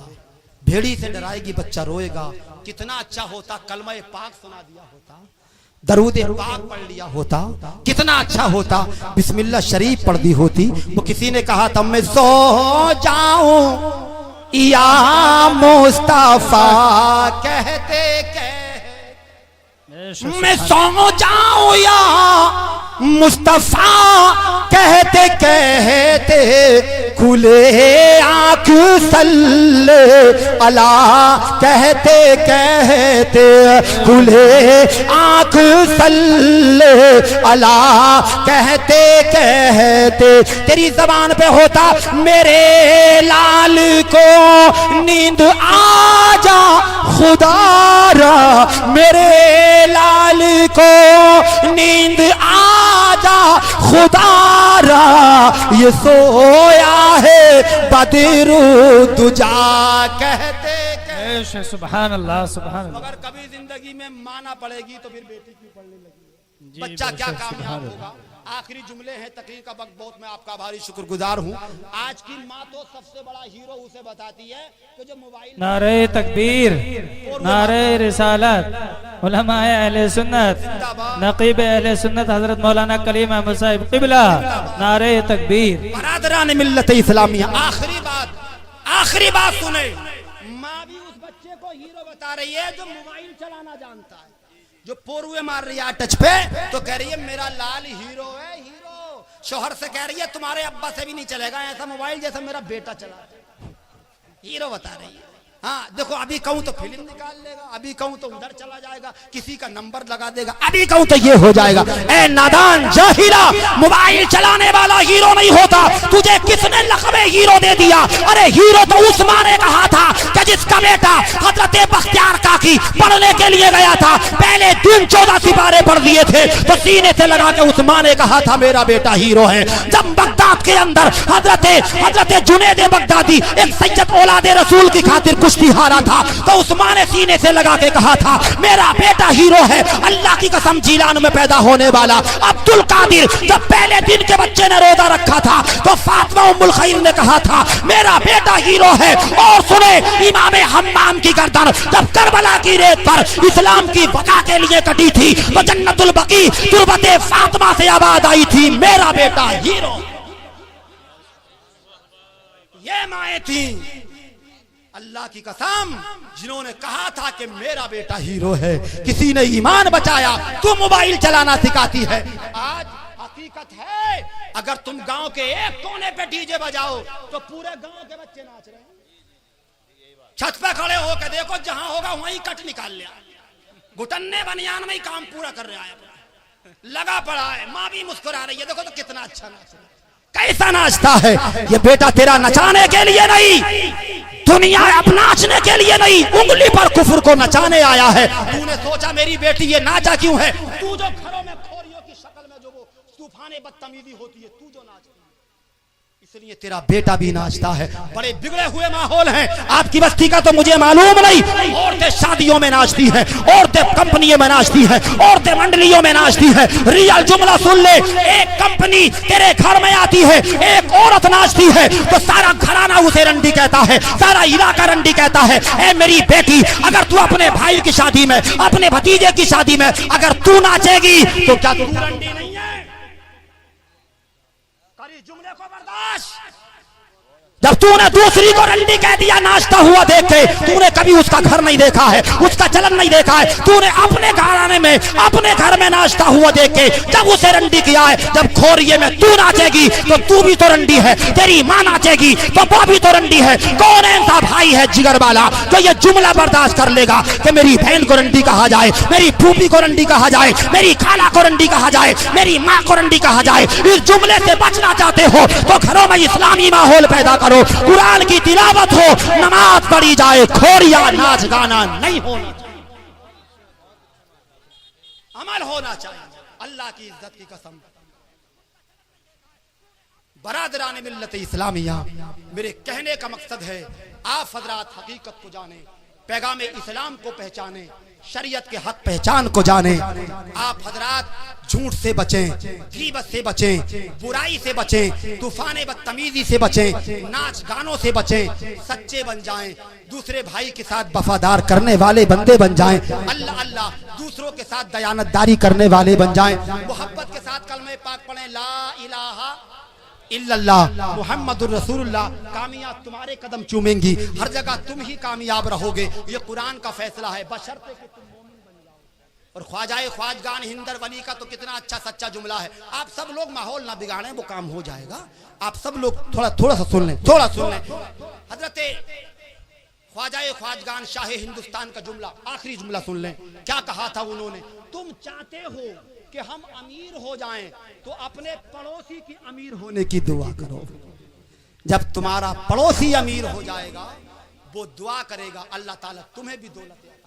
भेड़ी से डराएगी बच्चा रोएगा। कितना अच्छा होता कलमा पाक सुना दिया होता, दरूद पाक पढ़ लिया होता, कितना अच्छा होता बिस्मिल्लाह शरीफ पढ़ दी होती। वो किसी ने कहा था मैं सो जाऊं या मुस्तफा कहते मैं सो जाऊं या मुस्तफा कहते कहते खुले आंख सल्ले अला कहते कहते खुले आंख सल्ले अला कहते कहते तेरी जबान पे होता मेरे लाल को नींद आ जा खुदारा, मेरे लाल को नींद आ जा खुदारा, ये सोया है बदरू दुजा कहते कहते। सुभान अल्लाह सुभान अल्लाह। मगर कभी जिंदगी में माना पड़ेगी तो फिर बेटी क्यों पढ़ने लगी, बच्चा क्या कामयाब होगा। आखिरी जुमले हैं, तकरीर का वक्त बहुत, मैं आपका भारी शुक्रगुजार हूँ। आज की माँ तो सबसे बड़ा हीरो उसे बताती है कि जो मोबाइल नारे तकबीर, नारे रिसालत, उलमाए अहले सुन्नत, नकीब अहले सुन्नत हजरत मौलाना कलीम अहमद साहिब क़िबला, नारे तकबीर। बरादरान मिल्लत इस्लामिया। आखिरी बात सुने, माँ भी उस बच्चे को हीरो बता रही है जो मोबाइल चलाना जानता है, जो पोरुए मार रही है टच पे, तो कह रही है मेरा लाल हीरो है, हीरो। शोहर से कह रही है तुम्हारे अब्बा से भी नहीं चलेगा ऐसा मोबाइल जैसा मेरा बेटा चला। हीरो बता रही है। हाँ देखो, अभी कहूँ तो फिल्म निकाल लेगा, अभी कहूँ तो उधर चला जाएगा, किसी का नंबर लगा देगा, अभी कहूँ तो ये हो जाएगा। ए नादान जाहिला, मोबाइल चलाने वाला हीरो नहीं होता। तुझे किसने लक़बे हीरो दे दिया? अरे हीरो तो उस्मान ने कहा था कि जिसका बेटा हजरत बख्तियार काकी पढ़ने के लिए गया था, पहले दिन 14 सिपारे पढ़ दिए थे, तो सीने से लगा के उस्मान ने कहा था मेरा बेटा हीरो है। जब बगदाद के अंदर हजरत जुनैद बगदादी एक सैयद औलाद रसूल की खातिर कुश्ती हारा था तो उस्मान ने सीने से लगा के कहा था मेरा बेटा हीरो है, अल्लाह की कसम जीलान में पैदा होने वाला अब्दुल कादिर जब पहले दिन के बच्चे ने रोजा रखा था तो फातिमा उम्मुल खैर ने कहा था मेरा बेटा हीरो है। और सुने, इमाम हम्माम की गर्दन जब करबला की रेत पर इस्लाम की बका के लिए कटी थी तो जन्नतुल बकी तुरबते फातिमा से आवाज आई थी मेरा बेटा हीरो। ये माए थी अल्लाह की कसम जिन्होंने कहा था कि मेरा बेटा हीरो है। किसी ने ईमान बचाया, तू मोबाइल चलाना सिखाती है। आज हकीकत है अगर तुम गांव के एक कोने पे डीजे बजाओ तो पूरे गांव के बच्चे नाच रहे हैं। छत पे खड़े होकर देखो, जहां होगा वहीं कट निकाल लिया, घुटने बनियान में ही काम पूरा कर रहा है, लगा पड़ा है। माँ भी मुस्कुरा रही है, देखो तो कितना अच्छा नाच रहा है, कैसा नाचता है। ये बेटा तेरा नचाने के लिए नहीं, दुनिया अब नाचने के लिए नहीं, उंगली पर कुफर को नचाने आया है। तूने सोचा मेरी बेटी ये नाचा क्यों है? तू जो घरों में खोरियों की शक्ल में जो वो तूफाने बदतमीजी होती है, तू जो नाचती है, इसलिए तेरा बेटा भी नाचता है। बड़े बिगड़े हुए माहौल हैं आपकी बस्ती का तो मुझे मालूम नहीं। औरतें शादियों में नाचती हैं, औरतें कंपनियों में नाचती हैं, औरतें मंडलियों में नाचती हैं। रियल जुमला सुन ले, एक कंपनी तेरे घर में आती है, एक औरत नाचती है तो सारा घराना उसे रंडी कहता है, सारा इलाका रंडी कहता है। ए मेरी बेटी, अगर तू अपने भाई की शादी में, अपने भतीजे की शादी में अगर तू नाचेगी तो क्या तू रंडी नहीं है? करी जुमले को बर्दाश्त। जब तूने दूसरी को रंडी कह दिया नाचता हुआ देख के, तूने कभी उसका घर नहीं देखा है, उसका चलन नहीं देखा है। तूने अपने घराने में, अपने घर में नाचता हुआ देख के जब उसे रंडी किया है, जब खोरिये में तू नाचेगी तो तू भी तो रंडी है, तेरी माँ नाचेगी तो वो भी तो रंडी है। कौन ऐसा भाई है जिगर वाला जो ये जुमला बर्दाश्त कर लेगा कि मेरी बहन को रंडी कहा जाए, मेरी फूफी को रंडी कहा जाए, मेरी खाला को रंडी कहा जाए, मेरी माँ को रंडी कहा जाए। इस जुमले से बचना चाहते हो तो घरों में इस्लामी माहौल पैदा करो, कुरान की तिलावत हो, नमाज पढ़ी जाए, खोरिया नाच गाना नहीं होना चाहिए, अमल होना चाहिए। अल्लाह की इज्जत की कसम, बरादरान मिल्लत इस्लामिया, मेरे कहने का मकसद है आप हजरात हकीकत को जाने, पैगाम इस्लाम को पहचाने, शरीयत के हक पहचान को जाने। आप हजरात झूठ से बचें, गीबत से बचें, बुराई से बचें, तूफाने बदतमीजी से बचें, नाच गानों से बचें, सच्चे बन जाएं, दूसरे भाई के साथ वफादार करने वाले बंदे बन जाएं, अल्लाह अल्लाह दूसरों के साथ दयानतदारी करने वाले बन जाएं, मोहब्बत के साथ कलमे पाक पढ़ें, ला इलाहा इल्लल्लाह मुहम्मदुर रसूलुल्लाह। कामयाब तुम्हारे कदम चूमेंगी, हर जगह तुम ही कामयाब रहोगे। ये कुरान का फैसला है, बशर्ते कि तुम मोमिन बन जाओ। और ख्वाजाए ख्वाजगान हिंदर वली का तो कितना अच्छा सच्चा जुमला है। आप सब लोग माहौल ना बिगाड़ें, वो काम हो जाएगा। आप सब लोग थोड़ा सा सुन लें, थोड़ा सुन लें। हजरत ख्वाजाए ख्वाजगान शाह हिंदुस्तान का जुमला, आखिरी जुमला सुन लें। क्या कहा था उन्होंने? तुम चाहते हो कि हम अमीर हो जाएं तो अपने पड़ोसी की अमीर होने की दुआ करो। जब तुम्हारा पड़ोसी अमीर हो जाएगा वो दुआ करेगा, अल्लाह ताला तुम्हें भी दौलत देगा।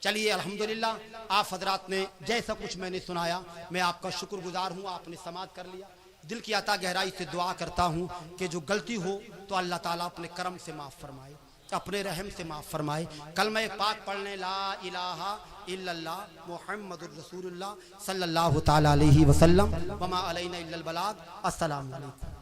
चलिए अल्हम्दुलिल्लाह, आप हजरात ने जैसा कुछ मैंने सुनाया, मैं आपका शुक्रगुजार हूँ, आपने समाअत कर लिया। दिल की अता गहराई से दुआ करता हूँ कि जो गलती हो तो अल्लाह ताला अपने करम से माफ़ फरमाए, अपने रहम से माफ़ फरमाए। कलमा पाक पढ़ने, ला इलाहा इल्लल्लाह मुहम्मदुर रसूलुल्लाह सल्लल्लाहु तआला अलैहि वसल्लम, वमा अलैना इल्लल बलाग। अस्सलामु अलैकुम।